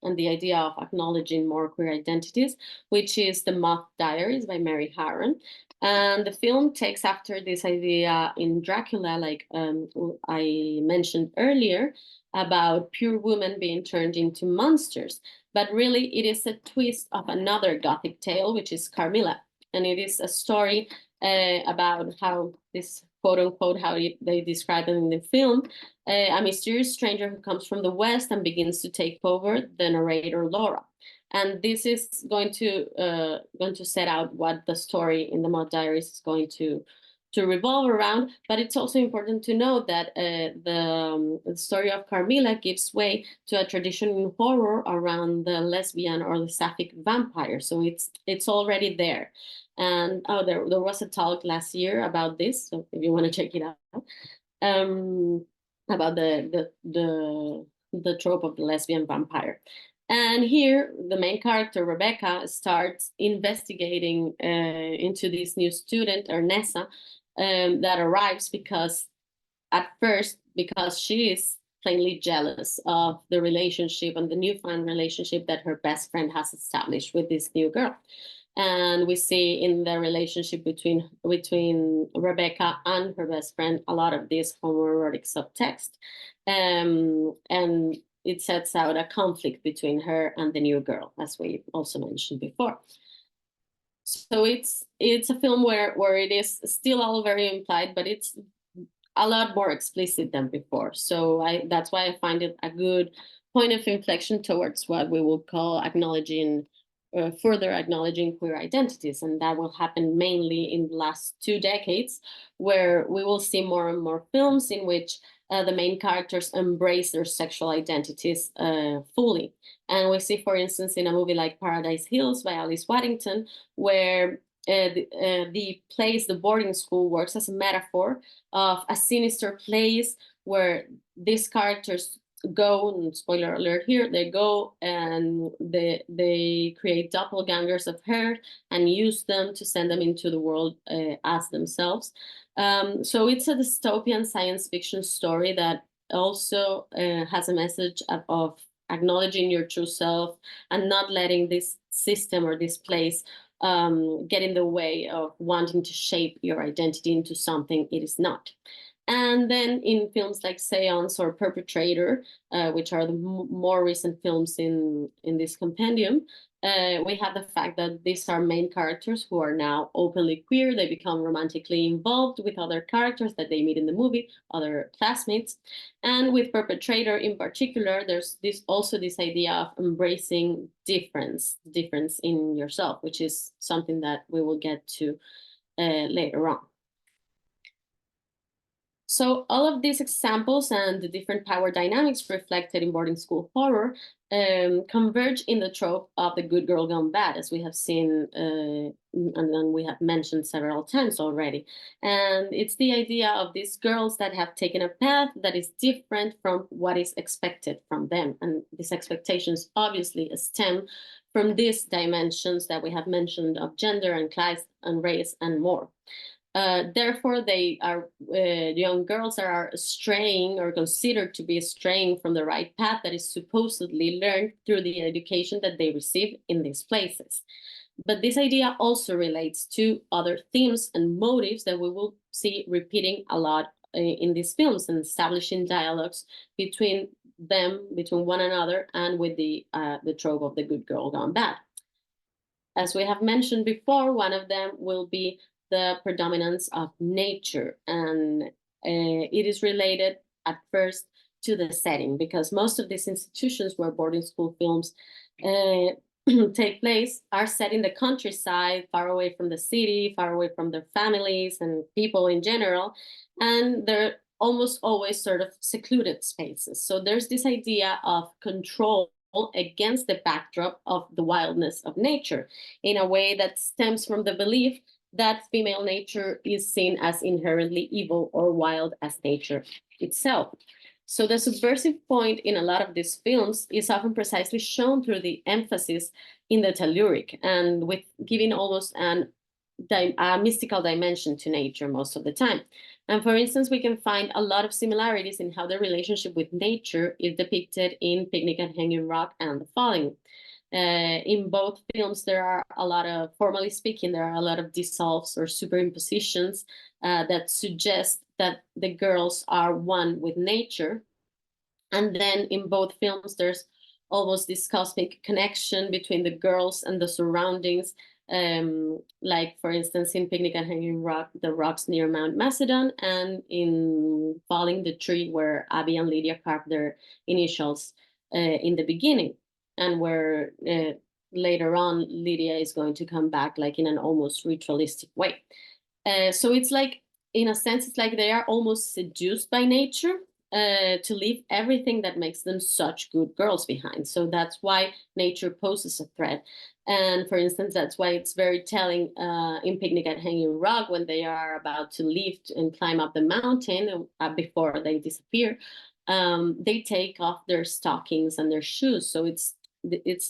and the idea of acknowledging more queer identities, which is The Moth Diaries by Mary Harron. And the film takes after this idea in Dracula, like I mentioned earlier, about pure women being turned into monsters. But really, it is a twist of another Gothic tale, which is Carmilla. And it is a story about how this quote unquote, how they describe it in the film, a mysterious stranger who comes from the West and begins to take over the narrator Laura. And this is going to set out what the story in the Mud Diaries is going to revolve around. But it's also important to note that the story of Carmilla gives way to a tradition in horror around the lesbian or the sapphic vampire. So it's already there. And there was a talk last year about this. So if you want to check it out, about the trope of the lesbian vampire. And here, the main character, Rebecca, starts investigating into this new student, Ernessa, that arrives because she is plainly jealous of the relationship and the newfound relationship that her best friend has established with this new girl. And we see in the relationship between Rebecca and her best friend a lot of this homoerotic subtext. And it sets out a conflict between her and the new girl, as we also mentioned before. So it's a film where it is still all very implied, but it's a lot more explicit than before. So that's why I find it a good point of inflection towards what we will call further acknowledging queer identities. And that will happen mainly in the last 2 decades, where we will see more and more films in which the main characters embrace their sexual identities fully. And we see, for instance, in a movie like Paradise Hills by Alice Waddington, where the place, the boarding school, works as a metaphor of a sinister place where these characters go, and spoiler alert here, they go and they create doppelgangers of her and use them to send them into the world as themselves. So it's a dystopian science fiction story that also has a message of acknowledging your true self and not letting this system or this place get in the way of wanting to shape your identity into something it is not. And then in films like Seance or Perpetrator, which are the more recent films in this compendium, we have the fact that these are main characters who are now openly queer. They become romantically involved with other characters that they meet in the movie, other classmates. And with Perpetrator in particular, there's also this idea of embracing difference in yourself, which is something that we will get to later on. So all of these examples and the different power dynamics reflected in boarding school horror converge in the trope of the good girl gone bad, as we have seen and then we have mentioned several times already. And it's the idea of these girls that have taken a path that is different from what is expected from them. And these expectations obviously stem from these dimensions that we have mentioned of gender and class and race and more. Therefore, they are young girls that are straying or considered to be straying from the right path that is supposedly learned through the education that they receive in these places. But this idea also relates to other themes and motives that we will see repeating a lot in these films, and establishing dialogues between one another, and with the trope of the good girl gone bad. As we have mentioned before, one of them will be the predominance of nature, and it is related at first to the setting, because most of these institutions where boarding school films take place are set in the countryside, far away from the city, far away from their families and people in general, and they're almost always sort of secluded spaces. So there's this idea of control against the backdrop of the wildness of nature, in a way that stems from the belief that female nature is seen as inherently evil or wild as nature itself. So the subversive point in a lot of these films is often precisely shown through the emphasis in the telluric, and with giving almost a mystical dimension to nature most of the time. And for instance, we can find a lot of similarities in how the relationship with nature is depicted in Picnic at Hanging Rock and The Falling. In both films, there are a lot of, formally speaking, there are a lot of dissolves or superimpositions that suggest that the girls are one with nature. And then in both films, there's almost this cosmic connection between the girls and the surroundings like for instance in Picnic at Hanging Rock, the rocks near Mount Macedon, and in Falling the Tree, where Abby and Lydia carve their initials in the beginning, and where later on Lydia is going to come back like in an almost ritualistic way. So it's like, in a sense, it's like they are almost seduced by nature to leave everything that makes them such good girls behind. So that's why nature poses a threat. And for instance, that's why it's very telling in Picnic at Hanging Rock, when they are about to leave and climb up the mountain before they disappear, they take off their stockings and their shoes. So it's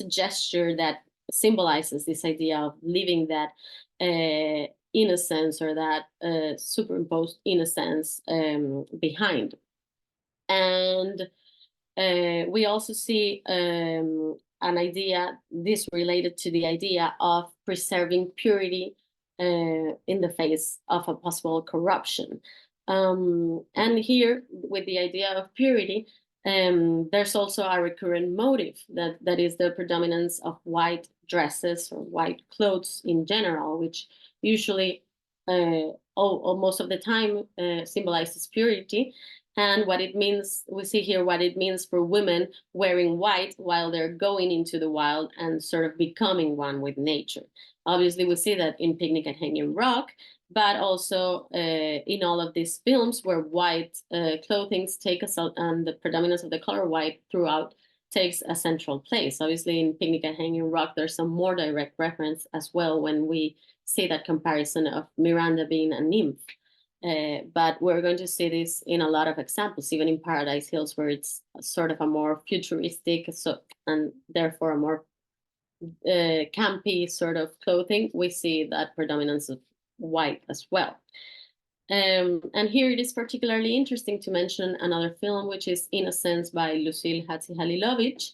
a gesture that symbolizes this idea of leaving that innocence, or that superimposed innocence behind. And we also see an idea, this related to the idea of preserving purity in the face of a possible corruption. And here, with the idea of purity, there's also a recurrent motive that is the predominance of white dresses or white clothes in general, which usually, or most of the time, symbolizes purity. And what it means, we see here what it means for women wearing white while they're going into the wild and sort of becoming one with nature. Obviously, we see that in Picnic at Hanging Rock, but also in all of these films where white clothing takes and the predominance of the color white throughout takes a central place. Obviously, in Picnic at Hanging Rock, there's some more direct reference as well when we see that comparison of Miranda being a nymph. But we're going to see this in a lot of examples, even in Paradise Hills, where it's sort of a more futuristic, and therefore a more campy sort of clothing. We see that predominance of white as well. And here it is particularly interesting to mention another film, which is Innocence by Lucille Hatzihalilovic,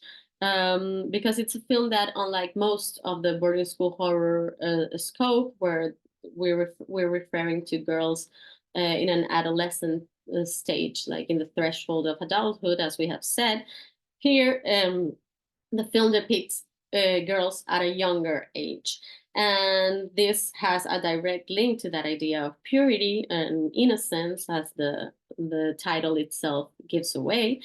because it's a film that, unlike most of the boarding school horror scope, where we're referring to girls in an adolescent stage, like in the threshold of adulthood, as we have said, here the film depicts girls at a younger age. And this has a direct link to that idea of purity and innocence, as the title itself gives away.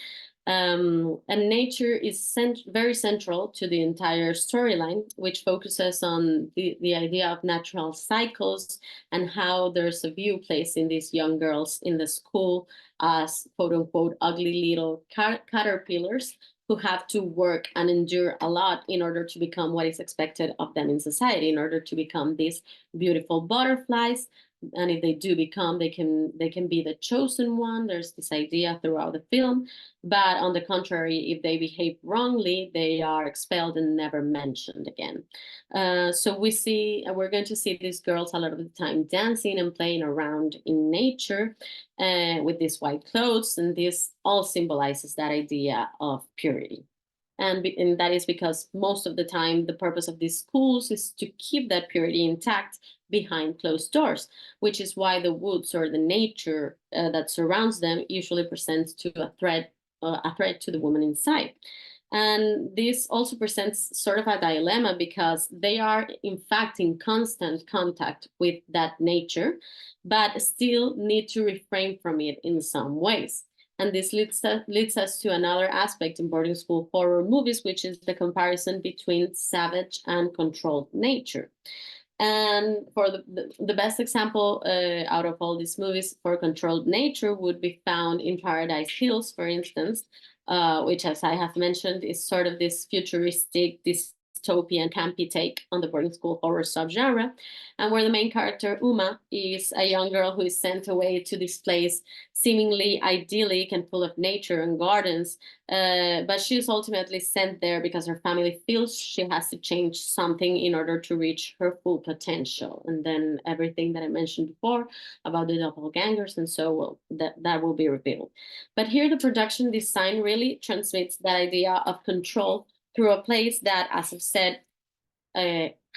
And nature is very central to the entire storyline, which focuses on the idea of natural cycles and how there's a view placed in these young girls in the school as quote unquote ugly little caterpillars who have to work and endure a lot in order to become what is expected of them in society, in order to become these beautiful butterflies. And if they do become, they can be the chosen one. There's this idea throughout the film. But on the contrary, if they behave wrongly, they are expelled and never mentioned again. So we're going to see these girls a lot of the time dancing and playing around in nature with these white clothes, and this all symbolizes that idea of purity. And that is because most of the time the purpose of these schools is to keep that purity intact behind closed doors, which is why the woods or the nature that surrounds them usually presents to a threat to the woman inside. And this also presents sort of a dilemma, because they are in fact in constant contact with that nature, but still need to refrain from it in some ways. And this leads us to another aspect in boarding school horror movies, which is the comparison between savage and controlled nature. And for the best example out of all these movies for controlled nature would be found in Paradise Hills, for instance, which, as I have mentioned, is sort of this futuristic, dystopian, campy take on the boarding school horror subgenre, and where the main character, Uma, is a young girl who is sent away to this place seemingly idyllic and full of nature and gardens, but she is ultimately sent there because her family feels she has to change something in order to reach her full potential. And then everything that I mentioned before about the doppelgangers and so that will be revealed. But here the production design really transmits that idea of control through a place that, as I've said,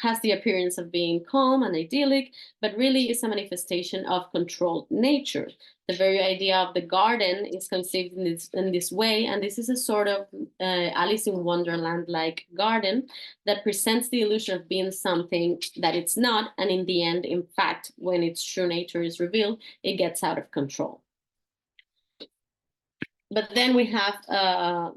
has the appearance of being calm and idyllic, but really is a manifestation of controlled nature. The very idea of the garden is conceived in this way, and this is a sort of Alice in Wonderland-like garden that presents the illusion of being something that it's not, and in the end, in fact, when its true nature is revealed, it gets out of control. But then we have on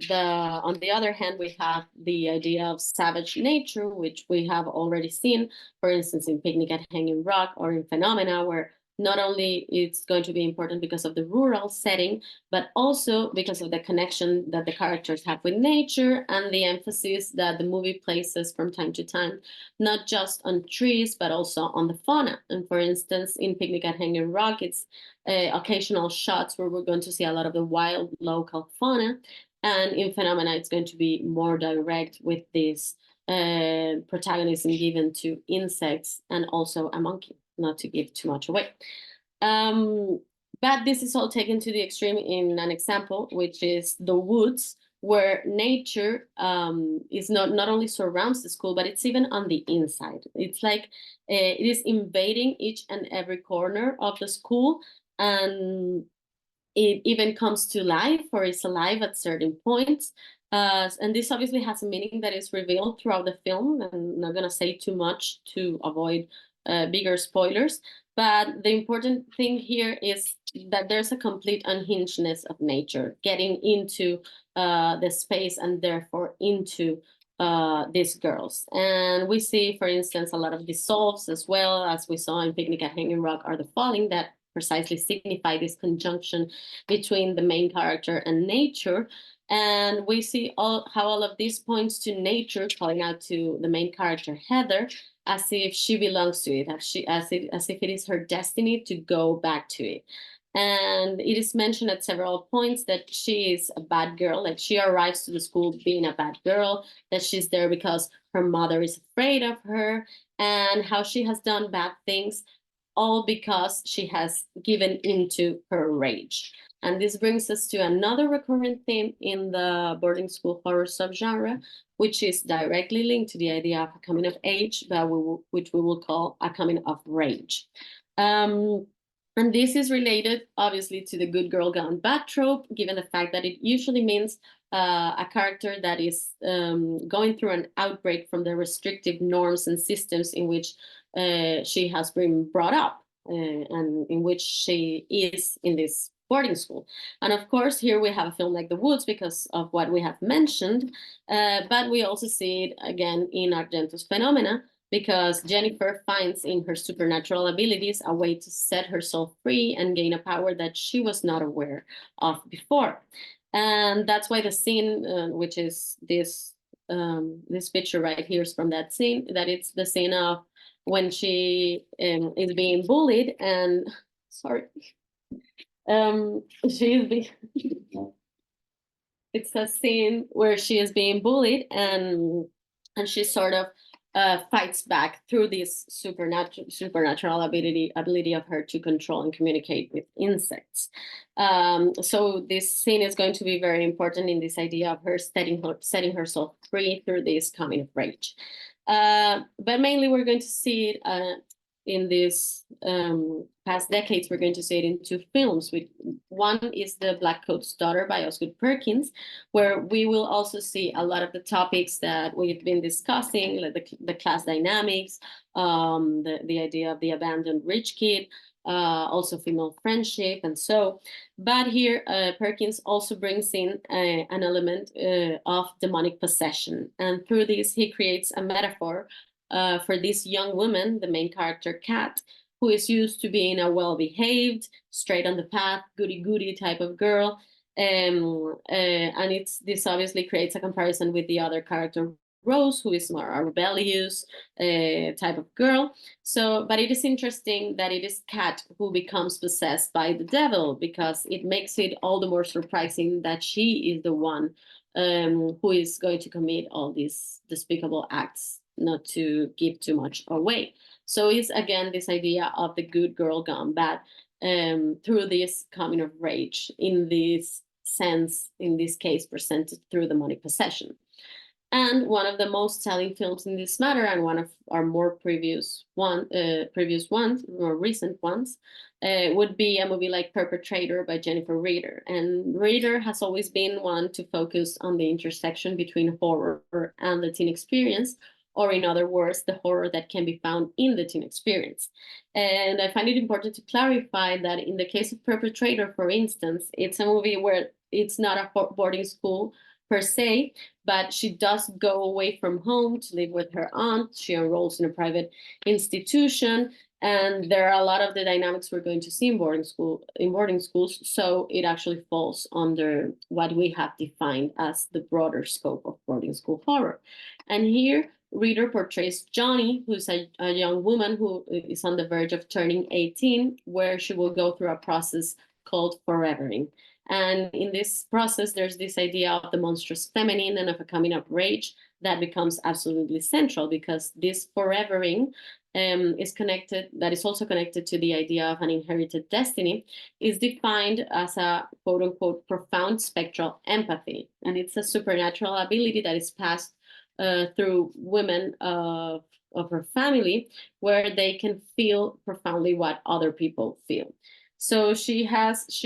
the other hand, we have the idea of savage nature, which we have already seen, for instance, in Picnic at Hanging Rock or in Phenomena, where not only it's going to be important because of the rural setting, but also because of the connection that the characters have with nature and the emphasis that the movie places from time to time, not just on trees, but also on the fauna. And for instance, in Picnic at Hanging Rock, it's occasional shots where we're going to see a lot of the wild local fauna. And in Phenomena, it's going to be more direct with this protagonism given to insects and also a monkey, not to give too much away. But this is all taken to the extreme in an example, which is the woods, where nature is not only surrounds the school, but it's even on the inside. It's like it is invading each and every corner of the school, and it even comes to life, or it's alive at certain points. And this obviously has a meaning that is revealed throughout the film. I'm not going to say too much to avoid bigger spoilers. But the important thing here is that there's a complete unhingedness of nature getting into the space and therefore into these girls. And we see, for instance, a lot of dissolves as well, as we saw in Picnic at Hanging Rock or The Falling, that precisely signify this conjunction between the main character and nature. And we see how all of this points to nature calling out to the main character, Heather, as if she belongs to it, as if it is her destiny to go back to it. And it is mentioned at several points that she is a bad girl, like she arrives to the school being a bad girl, that she's there because her mother is afraid of her, and how she has done bad things, all because she has given into her rage. And this brings us to another recurrent theme in the boarding school horror subgenre, which is directly linked to the idea of a coming of age, but which we will call a coming of rage. And this is related, obviously, to the good girl gone bad trope, given the fact that it usually means a character that is going through an outbreak from the restrictive norms and systems in which she has been brought up and in which she is in this boarding school. And of course, here we have a film like The Woods because of what we have mentioned, but we also see it again in Argento's Phenomena, because Jennifer finds in her supernatural abilities a way to set herself free and gain a power that she was not aware of before. And that's why the scene, which is this picture right here is from that scene, that it's the scene of when she is being bullied and, sorry, it's a scene where she is being bullied and she sort of fights back through this supernatural ability of her to control and communicate with insects. So this scene is going to be very important in this idea of her setting herself free through this coming of rage. But mainly we're going to see it in these past decades, we're going to see it in two films. One is The Black Coat's Daughter by Osgood Perkins, where we will also see a lot of the topics that we've been discussing, like the class dynamics, the idea of the abandoned rich kid, also female friendship, and so. But here, Perkins also brings in an element of demonic possession. And through this, he creates a metaphor for this young woman, the main character, Kat, who is used to being a well-behaved, straight on the path, goody-goody type of girl. And this obviously creates a comparison with the other character, Rose, who is more a rebellious type of girl. So, but it is interesting that it is Kat who becomes possessed by the devil, because it makes it all the more surprising that she is the one who is going to commit all these despicable acts, not to give too much away. So it's again this idea of the good girl gone bad through this coming of rage, in this sense, in this case, presented through demonic possession. And one of the most selling films in this matter, and one of our more more recent ones, would be a movie like Perpetrator by Jennifer Reeder. And Reeder has always been one to focus on the intersection between horror and the teen experience, or in other words, the horror that can be found in the teen experience. And I find it important to clarify that in the case of Perpetrator, for instance, it's a movie where it's not a boarding school per se, but she does go away from home to live with her aunt. She enrolls in a private institution, and there are a lot of the dynamics we're going to see in boarding schools. So it actually falls under what we have defined as the broader scope of boarding school horror. And here, Reader portrays Johnny, who's a young woman who is on the verge of turning 18, where she will go through a process called forevering. And in this process, there's this idea of the monstrous feminine and of a coming of rage that becomes absolutely central, because this forevering that is also connected to the idea of an inherited destiny, is defined as a quote unquote profound spectral empathy. And it's a supernatural ability that is passed through women of her family, where they can feel profoundly what other people feel. So she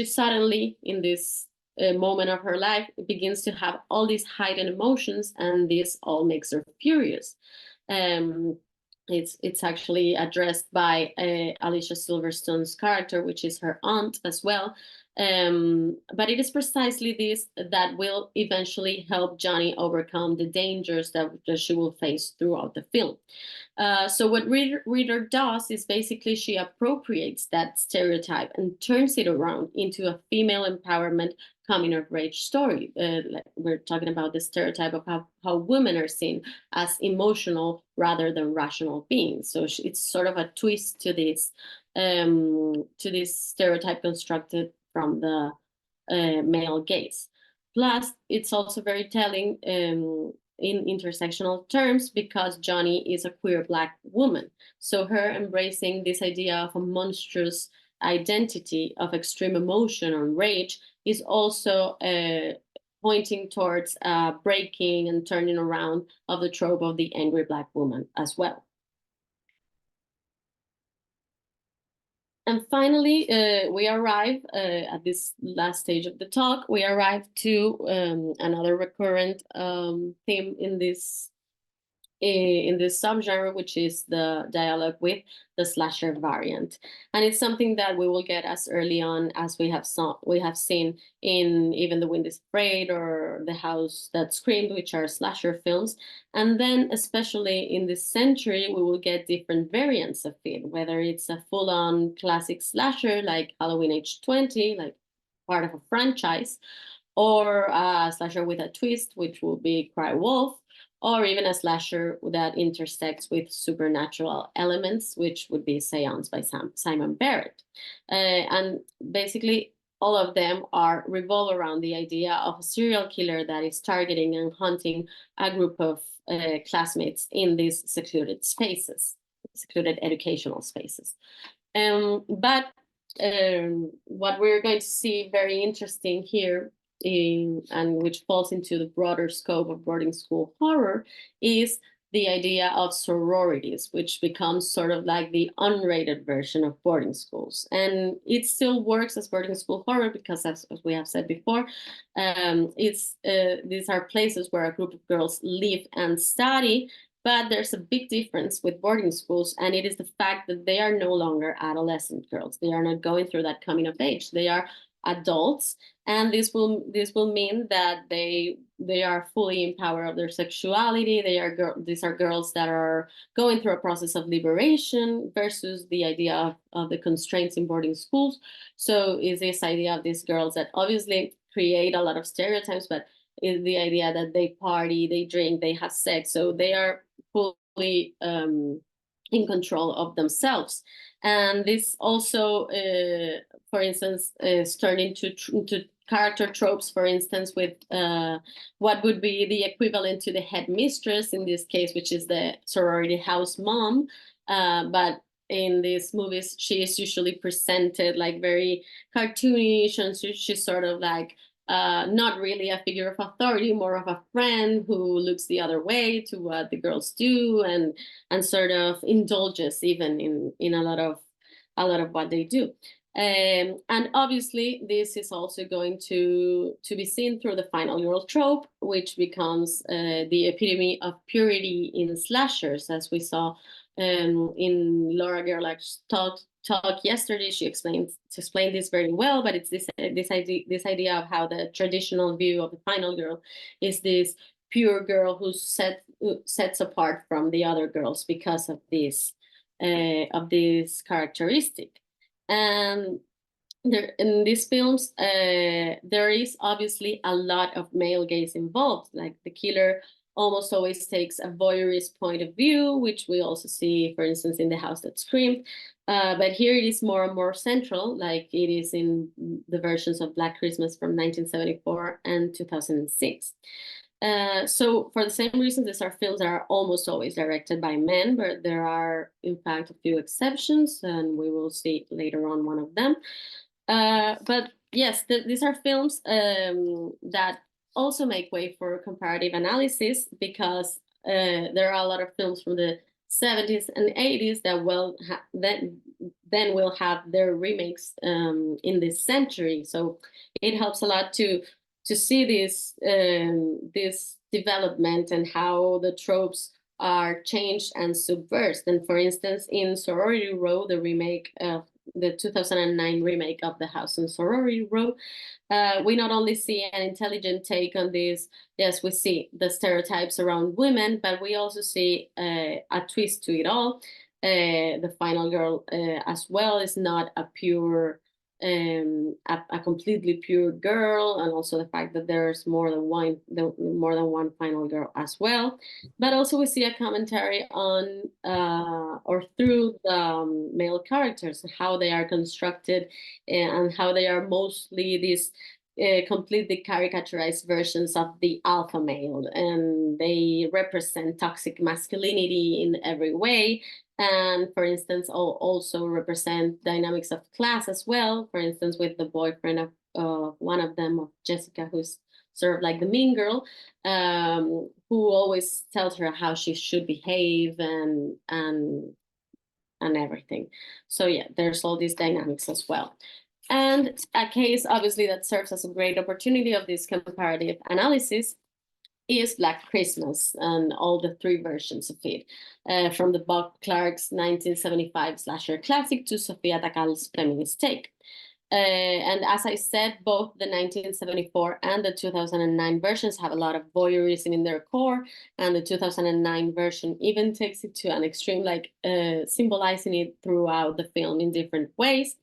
suddenly, in this moment of her life, begins to have all these heightened emotions, and this all makes her furious. It's actually addressed by Alicia Silverstone's character, which is her aunt as well. But it is precisely this that will eventually help Johnny overcome the dangers that she will face throughout the film. So what Reader does is basically she appropriates that stereotype and turns it around into a female empowerment coming of age story. We're talking about the stereotype of how women are seen as emotional rather than rational beings. So it's sort of a twist to this stereotype constructed from the male gaze. Plus, it's also very telling in intersectional terms, because Johnny is a queer Black woman. So her embracing this idea of a monstrous identity of extreme emotion and rage is also pointing towards breaking and turning around of the trope of the angry Black woman as well. And finally, we arrive at this last stage of the talk. We arrive to another recurrent theme in this subgenre, which is the dialogue with the slasher variant. And it's something that we will get as early on as we have seen in even The Wind is Afraid or The House That Screamed, which are slasher films. And then especially in this century, we will get different variants of it, whether it's a full-on classic slasher like Halloween H20, like part of a franchise, or a slasher with a twist, which will be Cry Wolf, or even a slasher that intersects with supernatural elements, which would be Seance by Simon Barrett. And basically, all of them revolve around the idea of a serial killer that is targeting and hunting a group of classmates in these secluded spaces, secluded educational spaces. But what we're going to see very interesting here, and which falls into the broader scope of boarding school horror, is the idea of sororities, which becomes sort of like the unrated version of boarding schools. And it still works as boarding school horror because, as we have said before, these are places where a group of girls live and study. But there's a big difference with boarding schools, and it is the fact that they are no longer adolescent girls. They are not going through that coming of age. They are adults, and this will mean that they are fully in power of their sexuality. These are girls that are going through a process of liberation versus the idea of the constraints in boarding schools. So is this idea of these girls that obviously create a lot of stereotypes, but is the idea that they party, they drink, they have sex, so they are fully in control of themselves. And this also, for instance, is turning into character tropes, for instance, with what would be the equivalent to the headmistress in this case, which is the sorority house mom. But in these movies, she is usually presented like very cartoonish, and she's sort of like not really a figure of authority, more of a friend who looks the other way to what the girls do, and sort of indulges even in a lot of what they do. And obviously, this is also going to be seen through the final girl trope, which becomes the epitome of purity in slashers, as we saw in Laura Gerlach's talk yesterday. She explained this very well, but it's this idea of how the traditional view of the final girl is this pure girl who sets apart from the other girls because of this characteristic. And there, in these films, there is obviously a lot of male gaze involved. Like the killer almost always takes a voyeurist point of view, which we also see, for instance, in The House That Screamed. But here it is more and more central, like it is in the versions of Black Christmas from 1974 and 2006. So for the same reason, these are films that are almost always directed by men, but there are, in fact, a few exceptions, and we will see later on one of them. But yes, these are films that also make way for comparative analysis, because there are a lot of films from the 70s and 80s that then will have their remakes in this century. So it helps a lot to see this development and how the tropes are changed and subversed. And for instance, in Sorority Row, the remake of the 2009 remake of The House on Sorority Row, we not only see an intelligent take on this, yes, we see the stereotypes around women, but we also see a twist to it all. The final girl as well is not a pure a completely pure girl, and also the fact that there's more than one final girl as well. But also we see a commentary on or through the male characters, how they are constructed, and how they are mostly these completely caricaturized versions of the alpha male, and they represent toxic masculinity in every way. And for instance, also represent dynamics of class as well. For instance, with the boyfriend of one of them, of Jessica, who's sort of like the mean girl, who always tells her how she should behave and everything. So yeah, there's all these dynamics as well. And a case, obviously, that serves as a great opportunity of this comparative analysis is Black Christmas and all the three versions of it, from the Bob Clark's 1975 slasher classic to Sofia Takal's feminist take. And as I said, both the 1974 and the 2009 versions have a lot of voyeurism in their core, and the 2009 version even takes it to an extreme, like symbolizing it throughout the film in different ways.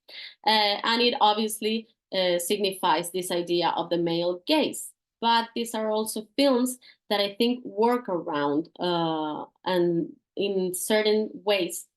And it obviously signifies this idea of the male gaze. But these are also films that I think work around and in certain ways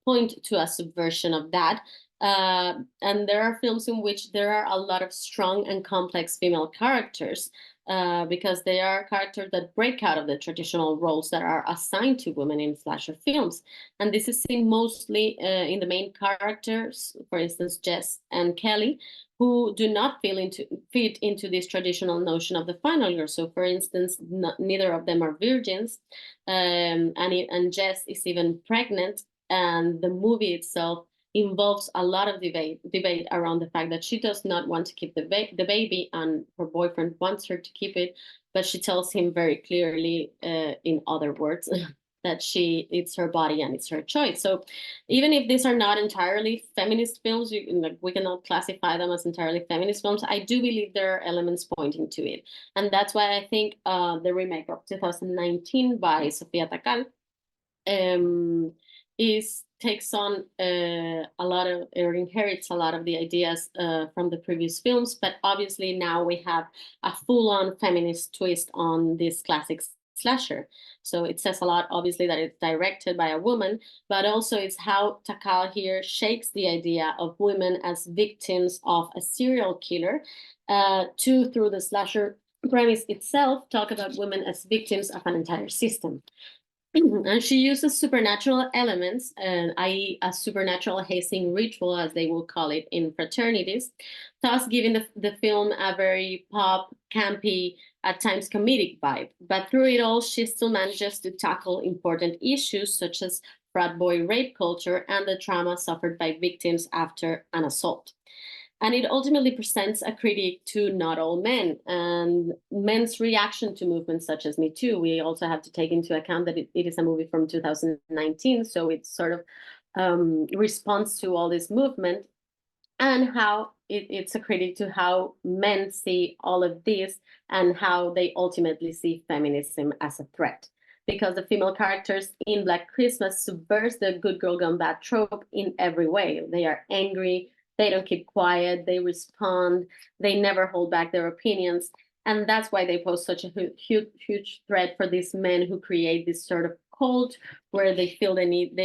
point to a subversion of that. And there are films in which there are a lot of strong and complex female characters, because they are characters that break out of the traditional roles that are assigned to women in slasher films. And this is seen mostly in the main characters, for instance, Jess and Kelly, who do not fit into this traditional notion of the final girl. So, for instance, neither of them are virgins, and Jess is even pregnant, and the movie itself involves a lot of debate around the fact that she does not want to keep the baby, and her boyfriend wants her to keep it, but she tells him very clearly, in other words, that it's her body and it's her choice. So even if these are not entirely feminist films, we cannot classify them as entirely feminist films, I do believe there are elements pointing to it. And that's why I think the remake of 2019 by Sofia Takal takes on a lot of, or inherits a lot of the ideas from the previous films, but obviously now we have a full-on feminist twist on this classic slasher. So it says a lot, obviously, that it's directed by a woman, but also it's how Takal here shakes the idea of women as victims of a serial killer, through the slasher premise itself, talk about women as victims of an entire system. And she uses supernatural elements, and i.e. a supernatural hazing ritual, as they will call it in fraternities, thus giving the film a very pop, campy, at times comedic vibe. But through it all, she still manages to tackle important issues such as frat boy rape culture and the trauma suffered by victims after an assault. And it ultimately presents a critique to not all men and men's reaction to movements such as Me Too. We also have to take into account that it is a movie from 2019, so it's sort of response to all this movement, and how it's a critique to how men see all of this and how they ultimately see feminism as a threat. Because the female characters in Black Christmas subverts the good girl gone bad trope in every way. They are angry, they don't keep quiet, they respond, they never hold back their opinions. And that's why they pose such a huge threat for these men who create this sort of cult where they feel the need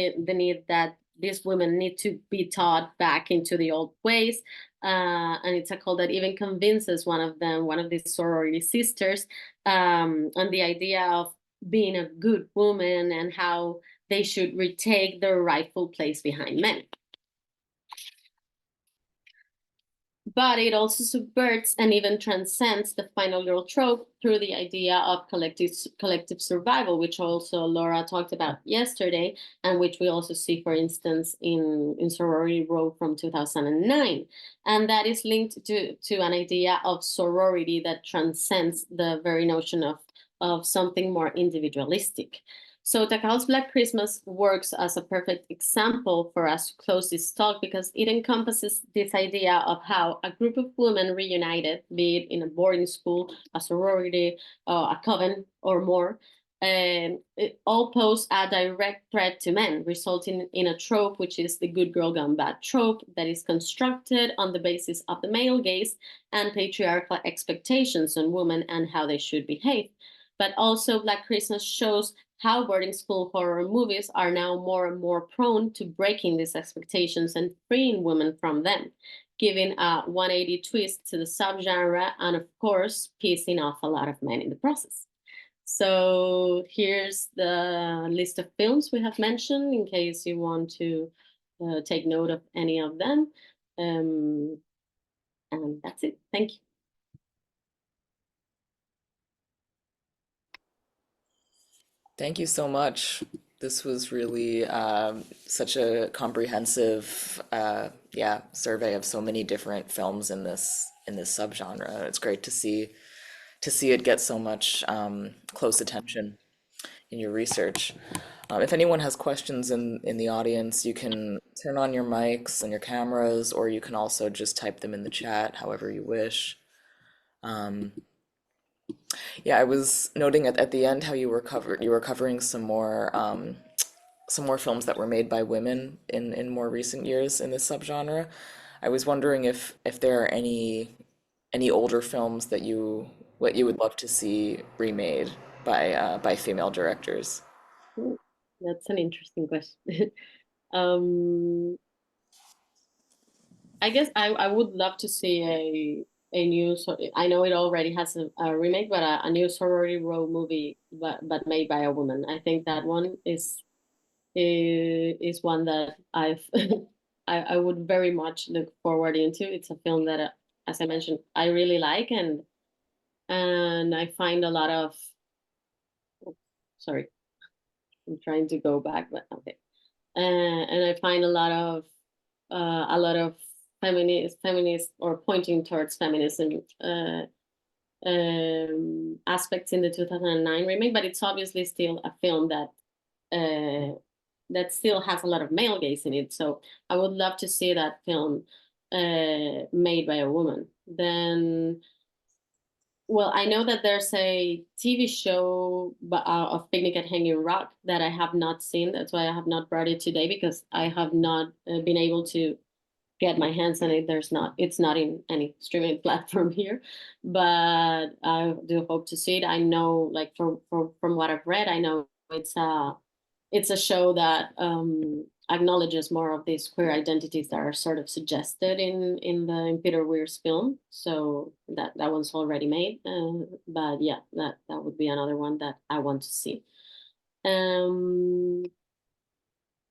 that these women need to be taught back into the old ways. And it's a cult that even convinces one of them, one of these sorority sisters, on the idea of being a good woman and how they should retake their rightful place behind men. But it also subverts and even transcends the final girl trope through the idea of collective survival, which also Laura talked about yesterday, and which we also see, for instance, in Sorority Row from 2009. And that is linked to an idea of sorority that transcends the very notion of something more individualistic. So Takal's Black Christmas works as a perfect example for us to close this talk, because it encompasses this idea of how a group of women reunited, be it in a boarding school, a sorority, a coven, or more, it all pose a direct threat to men, resulting in a trope, which is the good girl gone bad trope, that is constructed on the basis of the male gaze and patriarchal expectations on women and how they should behave. But also Black Christmas shows how boarding school horror movies are now more and more prone to breaking these expectations and freeing women from them, giving a 180 twist to the subgenre, and of course, pissing off a lot of men in the process. So here's the list of films we have mentioned in case you want to take note of any of them. And that's it. Thank you. Thank you so much. This was really such a comprehensive, survey of so many different films in this subgenre. It's great to see it get so much close attention in your research. If anyone has questions in the audience, you can turn on your mics and your cameras, or you can also just type them in the chat, however you wish. Yeah, I was noting at the end how you were covering some more films that were made by women in more recent years in this subgenre. I was wondering if there are any older films that what you would love to see remade by female directors. That's an interesting question. um, I guess I would love to see a new, I know it already has a remake, but a new Sorority Row movie, but made by a woman. I think that one is one that I would very much look forward into. It's a film that, as I mentioned, I really like, and I find a lot of, oh, sorry, I'm trying to go back, but okay. And I find a lot of feminist or pointing towards feminism aspects in the 2009 remake, but it's obviously still a film that still has a lot of male gaze in it. So I would love to see that film made by a woman. Then, well, I know that there's a TV show of Picnic at Hanging Rock that I have not seen. That's why I have not brought it today, because I have not been able to get my hands on it. It's not in any streaming platform here, but I do hope to see it. I know, like from what I've read, I know it's a show that acknowledges more of these queer identities that are sort of suggested in Peter Weir's film. So that one's already made. But yeah, that would be another one that I want to see. Um,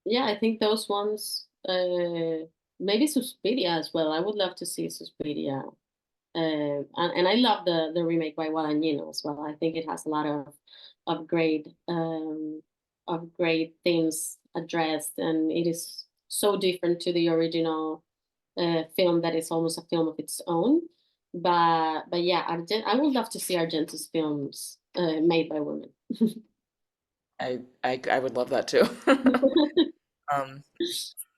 yeah, I think those ones, maybe Suspiria as well. I would love to see Suspiria. And I love the remake by Guadagnino as well. I think it has a lot of great themes addressed, and it is so different to the original film that is almost a film of its own. But yeah, I would love to see Argento's films made by women. I would love that too. Um,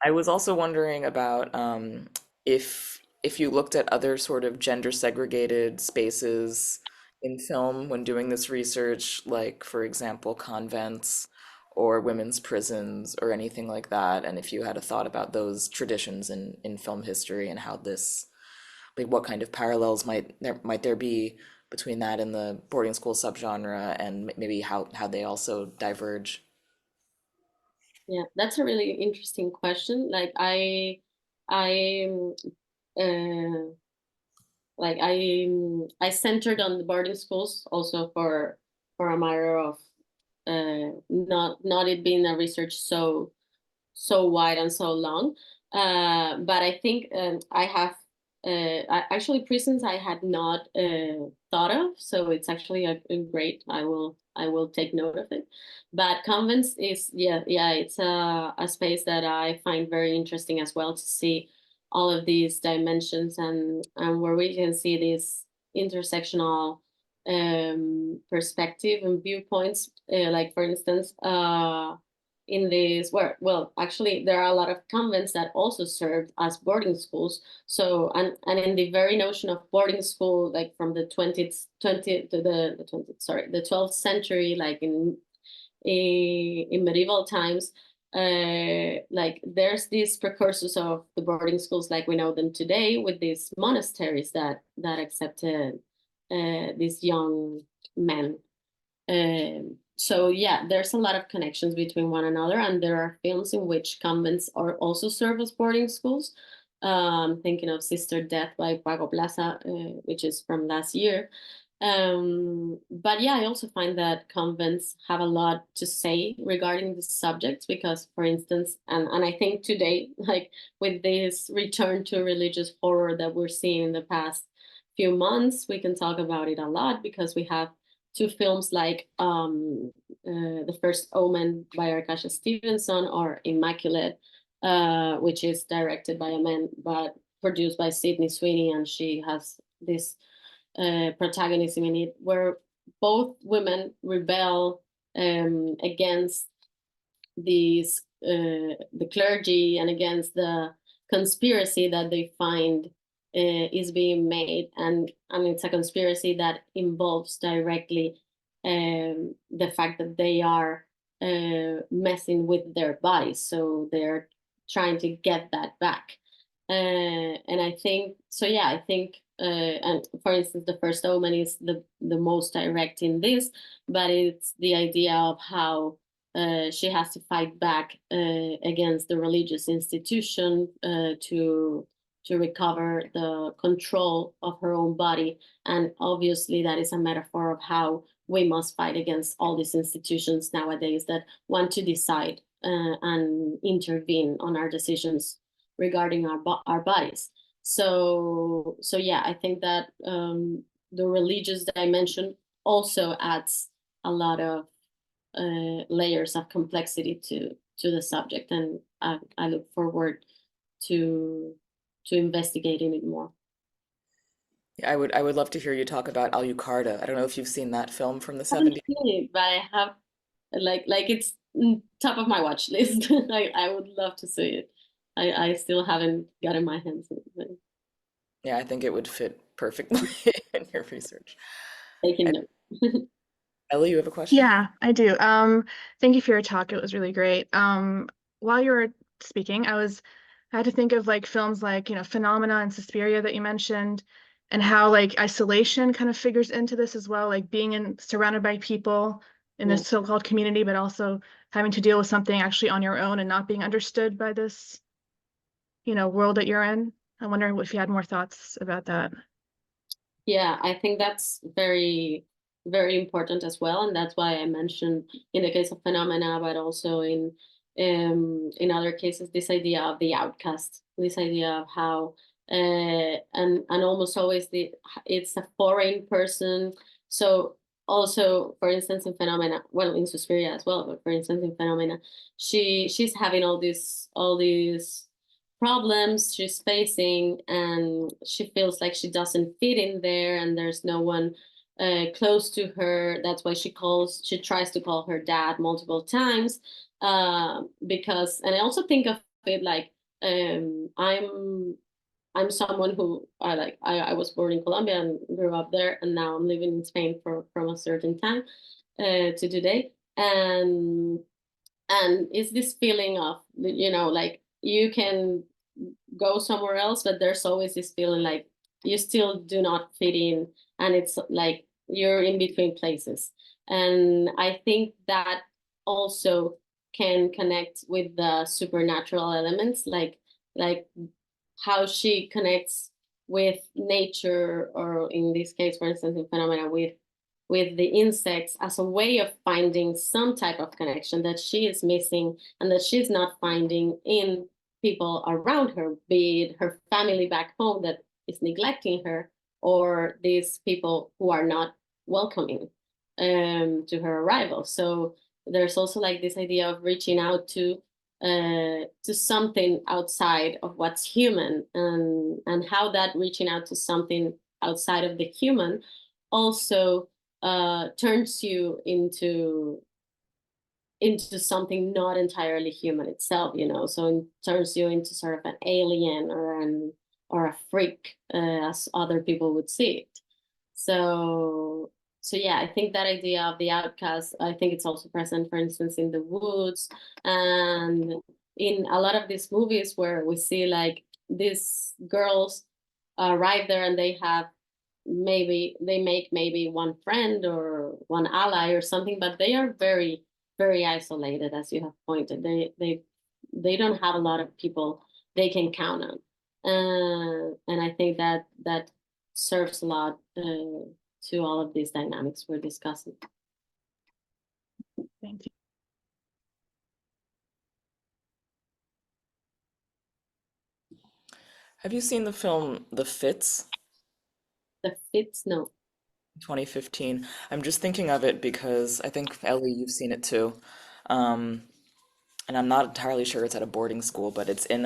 I was also wondering about if you looked at other sort of gender segregated spaces in film when doing this research, like for example, convents or women's prisons or anything like that, and if you had a thought about those traditions in film history and how this, like what kind of parallels might there be between that and the boarding school subgenre and maybe how they also diverge. Yeah, that's a really interesting question. I, uh, I centered on the boarding schools also for a matter of not it being a research so wide and so long. But I think I have actually prisons I had not thought of, so it's actually a great. I will take note of it. But convents is yeah it's a space that I find very interesting as well to see all of these dimensions and where we can see this intersectional perspective and viewpoints. Like for instance, in this where well actually there are a lot of convents that also served as boarding schools, so and in the very notion of boarding school, like from the 20th 20 to the 20th, sorry, the 12th century, like in medieval times, like there's these precursors of the boarding schools like we know them today with these monasteries that accepted these young men. So yeah, there's a lot of connections between one another, and there are films in which convents are also served as boarding schools. Thinking of Sister Death by Pago Plaza, which is from last year. But yeah, I also find that convents have a lot to say regarding the subjects because, for instance, and I think today, like with this return to religious horror that we're seeing in the past few months, we can talk about it a lot because we have two films like The First Omen by Arkasha Stevenson or Immaculate, which is directed by a man but produced by Sydney Sweeney, and she has this protagonism in it where both women rebel against these the clergy and against the conspiracy that they find is being made, and it's a conspiracy that involves directly the fact that they are messing with their bodies, so they're trying to get that back. And I think so. Yeah, I think. And for instance, the first omen is the most direct in this, but it's the idea of how she has to fight back against the religious institution to recover the control of her own body. And obviously, that is a metaphor of how we must fight against all these institutions nowadays that want to decide and intervene on our decisions regarding our bodies. So yeah, I think that the religious dimension also adds a lot of layers of complexity to the subject, and I look forward to investigating it more. I would love to hear you talk about Alucarda. I don't know if you've seen that film from the I haven't 70s. seen it, but I have like it's top of my watch list. I would love to see it. I still haven't gotten my hands on it, but Yeah, I think it would fit perfectly in your research. taking And note. Ellie, you have a question? Yeah, I do. Thank you for your talk. It was really great. While you were speaking, I had to think of like films like, Phenomena and Suspiria that you mentioned, and how like isolation kind of figures into this as well, like being surrounded by people in Yeah. this so-called community, but also having to deal with something actually on your own and not being understood by this, world that you're in. I wonder if you had more thoughts about that. Yeah, I think that's very very important as well, and that's why I mentioned in the case of phenomena, but also in other cases, this idea of the outcast, this idea of how and almost always it's a foreign person. So also, for instance, in phenomena, well, in Suspiria as well, but for instance, in phenomena, she's having all these problems she's facing, and she feels like she doesn't fit in there, and there's no one close to her. That's why she tries to call her dad multiple times, because, and I also think of it like, I'm someone who I was born in Colombia and grew up there, and now I'm living in Spain from a certain time to today, and it's this feeling of, like, you can go somewhere else, but there's always this feeling like you still do not fit in, and it's like you're in between places. And I think that also can connect with the supernatural elements, like how she connects with nature, or in this case, for instance, in phenomena, with the insects, as a way of finding some type of connection that she is missing and that she's not finding in people around her, be it her family back home that is neglecting her, or these people who are not welcoming to her arrival. So there's also like this idea of reaching out to something outside of what's human, and how that reaching out to something outside of the human also turns you into something not entirely human itself, so it turns you into sort of an alien or a freak, as other people would see it. So yeah, I think that idea of the outcast, I think it's also present, for instance, in The Woods, and in a lot of these movies where we see like these girls arrive there, and they make maybe one friend or one ally or something, but they are very, very isolated, as you have pointed. They don't have a lot of people they can count on, and I think that serves a lot to all of these dynamics we're discussing. Thank you. Have you seen the film The Fits? The Fits, no. 2015. I'm just thinking of it because I think Ellie, you've seen it too. Um, and I'm not entirely sure it's at a boarding school, but it's in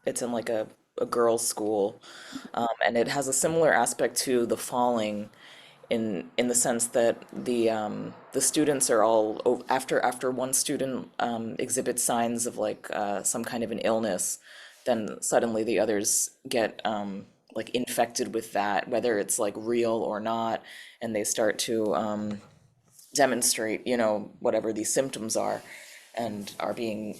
like a girls' school. And it has a similar aspect to The Falling in the sense that the students are all after one student exhibits signs of like some kind of an illness, then suddenly the others get like infected with that, whether it's like real or not, and they start to demonstrate, whatever these symptoms are, and are being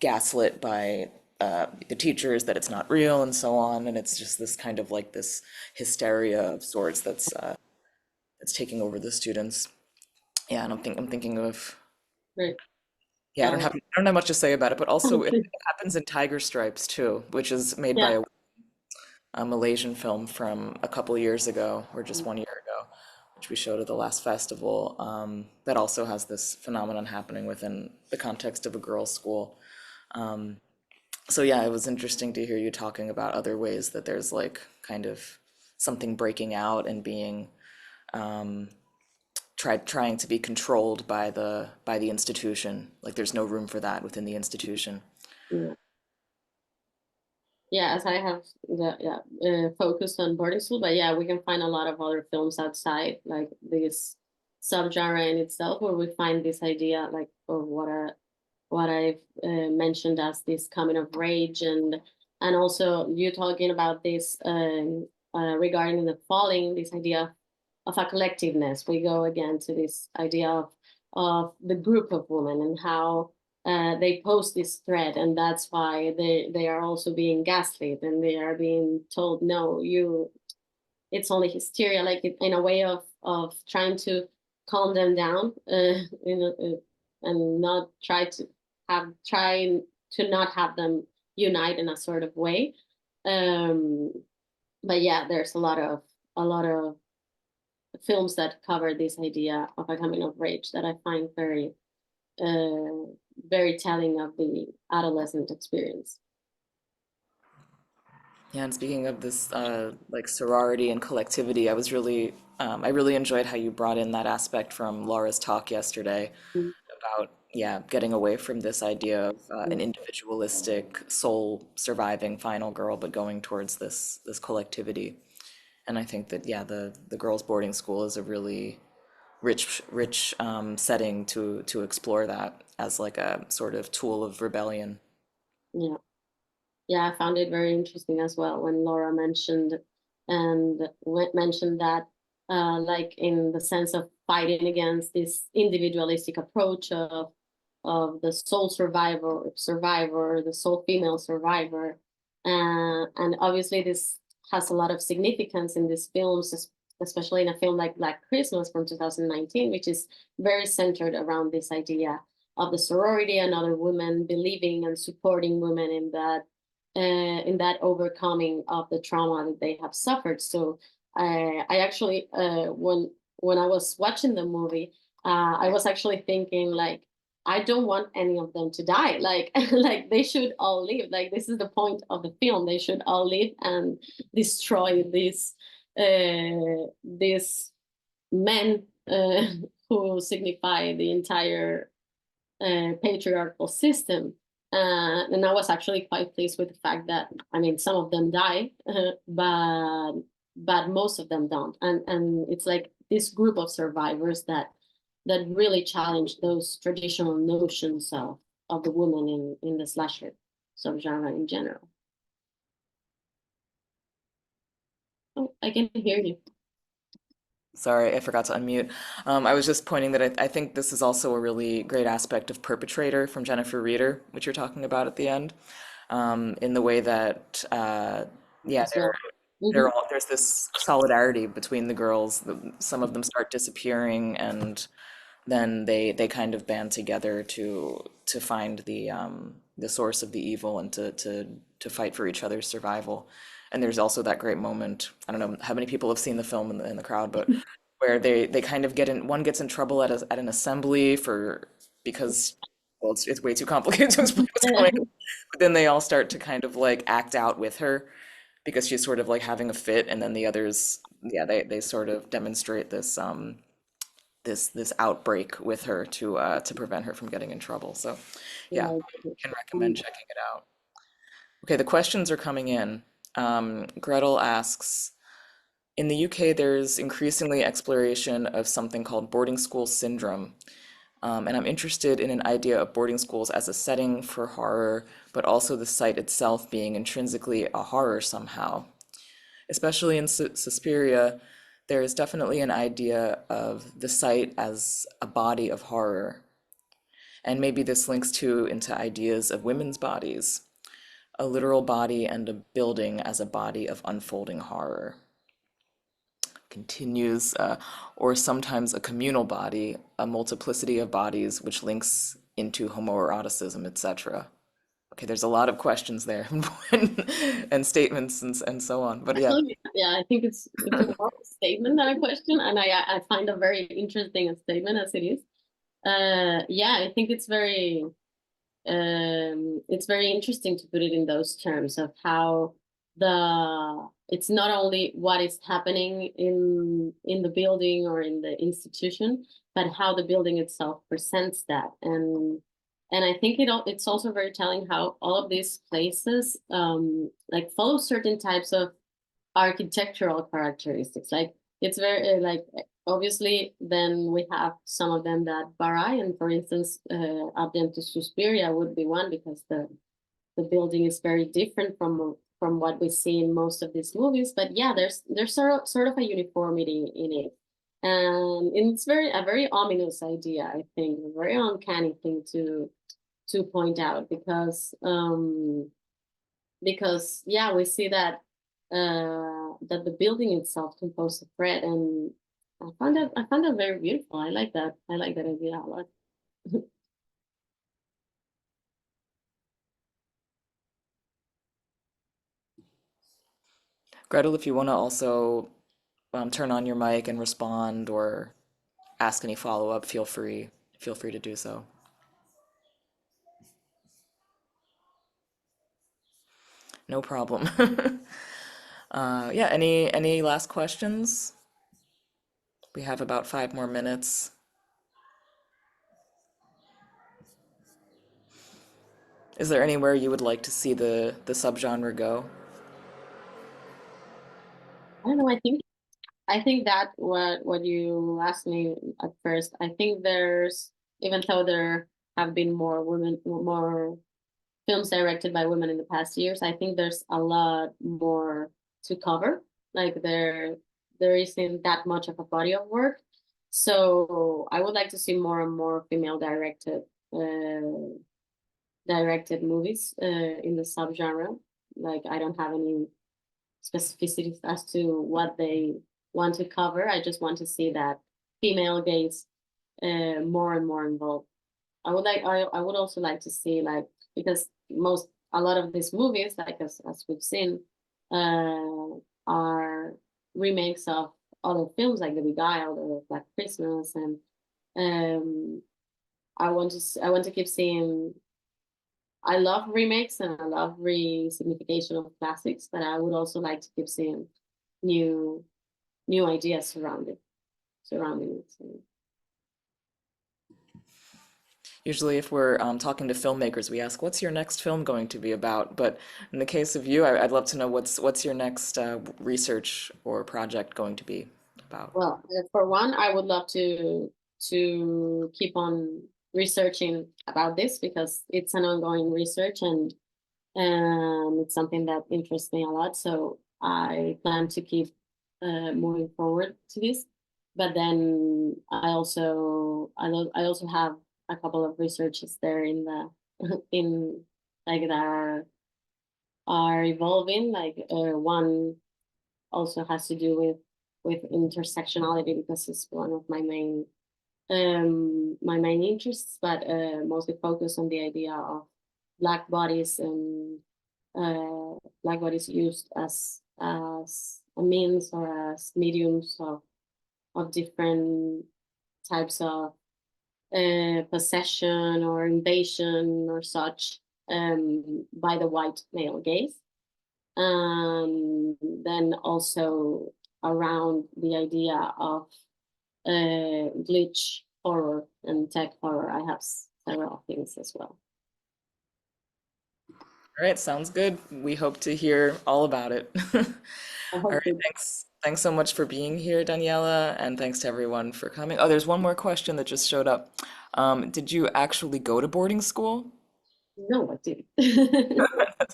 gaslit by the teachers that it's not real and so on, and it's just this kind of like this hysteria of sorts that's taking over the students. Yeah, and I'm thinking of, Right. yeah, I don't have much to say about it, but also it happens in Tiger Stripes too, which is made by Yeah. a Malaysian film from a couple years ago, or just 1 year ago, which we showed at the last festival. That also has this phenomenon happening within the context of a girls' school. So yeah, it was interesting to hear you talking about other ways that there's like kind of something breaking out and being trying to be controlled by the institution. Like there's no room for that within the institution. Yeah. Yeah, as I have focused on boarding school, but yeah, we can find a lot of other films outside, like this subgenre in itself, where we find this idea, like, of what I've mentioned as this coming of rage, and also you talking about this regarding The Falling, this idea of a collectiveness. We go again to this idea of the group of women, and how they post this thread, and that's why they are also being gaslit, and they are being told, no, it's only hysteria, like in a way of trying to calm them down, and not trying to not have them unite in a sort of way. But yeah, there's a lot of films that cover this idea of a coming of age that I find very telling of the adolescent experience. Yeah, and speaking of this like sorority and collectivity, I really enjoyed how you brought in that aspect from Laura's talk yesterday Mm, about, yeah, getting away from this idea of an mm, individualistic sole surviving final girl, but going towards this collectivity. And I think that, yeah, the girls' boarding school is a really rich setting to explore that as like a sort of tool of rebellion. yeah. Yeah, I found it very interesting as well when Laura mentioned that, like in the sense of fighting against this individualistic approach of the sole survivor, the sole female survivor, and obviously this has a lot of significance in these films, especially in a film like Black Christmas from 2019, which is very centered around this idea of the sorority and other women believing and supporting women in that overcoming of the trauma that they have suffered. So I actually, when I was watching the movie, I was actually thinking like, I don't want any of them to die. Like, like they should all live. Like this is the point of the film. They should all live and destroy these men who signify the entire patriarchal system. And I was actually quite pleased with the fact that, I mean, some of them die, but most of them don't. And it's like this group of survivors that really challenge those traditional notions of the woman in the slasher subgenre in general. Oh, I can hear you. Sorry, I forgot to unmute. I was just pointing that I think this is also a really great aspect of Perpetrator from Jennifer Reeder, which you're talking about at the end, in the way that, yeah, As well. they're Mhm. all, there's this solidarity between the girls. Some of them start disappearing, and then they kind of band together to find the source of the evil and to fight for each other's survival. And there's also that great moment. I don't know how many people have seen the film in the crowd, but where they kind of get in. One gets in trouble at an assembly for because well, it's way too complicated to explain what's going on. But then they all start to kind of like act out with her because she's sort of like having a fit, and then the others, yeah, they sort of demonstrate this outbreak with her to prevent her from getting in trouble. So yeah, Yeah. can recommend checking it out. Okay, the questions are coming in. Gretel asks, in the UK, there's increasingly exploration of something called boarding school syndrome. And I'm interested in an idea of boarding schools as a setting for horror, but also the site itself being intrinsically a horror somehow. Especially in Suspiria, there is definitely an idea of the site as a body of horror. And maybe this links too into ideas of women's bodies, a literal body and a building as a body of unfolding horror. Continues, or sometimes a communal body, a multiplicity of bodies which links into homoeroticism, etc. Okay, there's a lot of questions there and statements and so on. But yeah, Actually, yeah, I think it's more a statement than a question, and I find a very interesting a statement as it is. Yeah, I think it's very interesting to put it in those terms of how it's not only what is happening in the building or in the institution, but how the building itself presents that. And I think it's also very telling how all of these places like follow certain types of architectural characteristics. Like it's very like obviously then we have some of them that vary, and for instance, Advent to Suspiria would be one because the building is very different from what we see in most of these movies. But yeah, there's sort of a uniformity in it. And it's a very ominous idea, I think, a very uncanny thing to point out because yeah, we see that that the building itself can pose a threat, and I found that very beautiful. I like that idea a lot. Gretel, if you want to also turn on your mic and respond or ask any follow-up, feel free to do so. No problem. Yeah, any last questions? We have about 5 more minutes. Is there anywhere you would like to see the subgenre go? I don't know. I think that what you asked me at first. I think there's, even though there have been more films directed by women in the past years, I think there's a lot more to cover. Like there isn't that much of a body of work. So I would like to see more and more female directed movies in the subgenre. Like I don't have any specificities as to what they want to cover. I just want to see that female gaze more and more involved. I would also like to see, like, because a lot of these movies, like as we've seen, are remakes of other films like The Beguiled or Black Christmas, and um I want to keep seeing. I love remakes and I love re-signification of classics, but I would also like to keep seeing new new ideas surrounding it. So, Usually, if we're talking to filmmakers, we ask, "What's your next film going to be about?" But in the case of you, I'd love to know what's your next research or project going to be about. well, for one, I would love to keep on researching about this because it's an ongoing research, and it's something that interests me a lot. So I plan to keep moving forward to this. But then I also have a couple of researches there in the in like that are evolving. Like one also has to do with intersectionality because it's one of my main interests, but mostly focus on the idea of black bodies and black bodies used as a means or as mediums of different types of possession or invasion or such by the white male gaze. Then also around the idea of glitch horror and tech horror. I have several things as well. All right, sounds good. We hope to hear all about it. I All hope right, to. thanks. Thanks so much for being here, Daniela, and thanks to everyone for coming. Oh, there's one more question that just showed up. Did you actually go to boarding school? No, I didn't.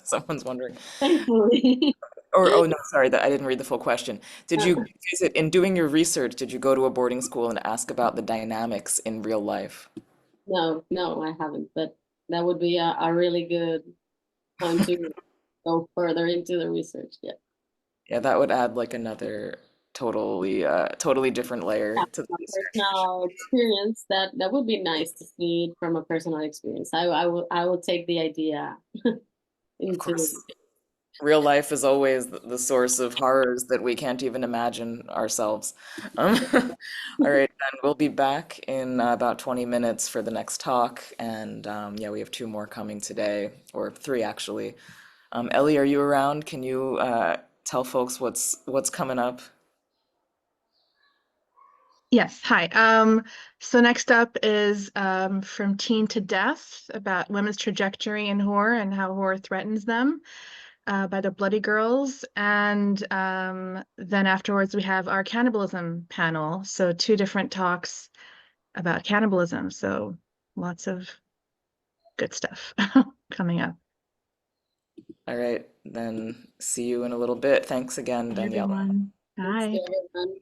Someone's wondering. Thankfully. Or, oh no, sorry, that I didn't read the full question. Did you, is it in doing your research, did you go to a boarding school and ask about the dynamics in real life? No, no, I haven't. But that would be a really good point to go further into the research. Yeah. Yeah, that would add like another totally different layer Yeah, to the from a research. personal experience, that would be nice to see it from a personal experience. I will take the idea Of into. course, real life is always the source of horrors that we can't even imagine ourselves. Um, all right, then we'll be back in about 20 minutes for the next talk. And yeah, we have two more coming today, or three actually. Ellie, are you around? Can you tell folks what's coming up? Yes, hi. So next up is From Teen to Death about women's trajectory in horror and how horror threatens them by the Bloody Girls. And then afterwards we have our cannibalism panel. So two different talks about cannibalism. So lots of good stuff coming up. All right, then see you in a little bit. Thanks again, Hi, Daniela. everyone. Thanks to Bye. everyone.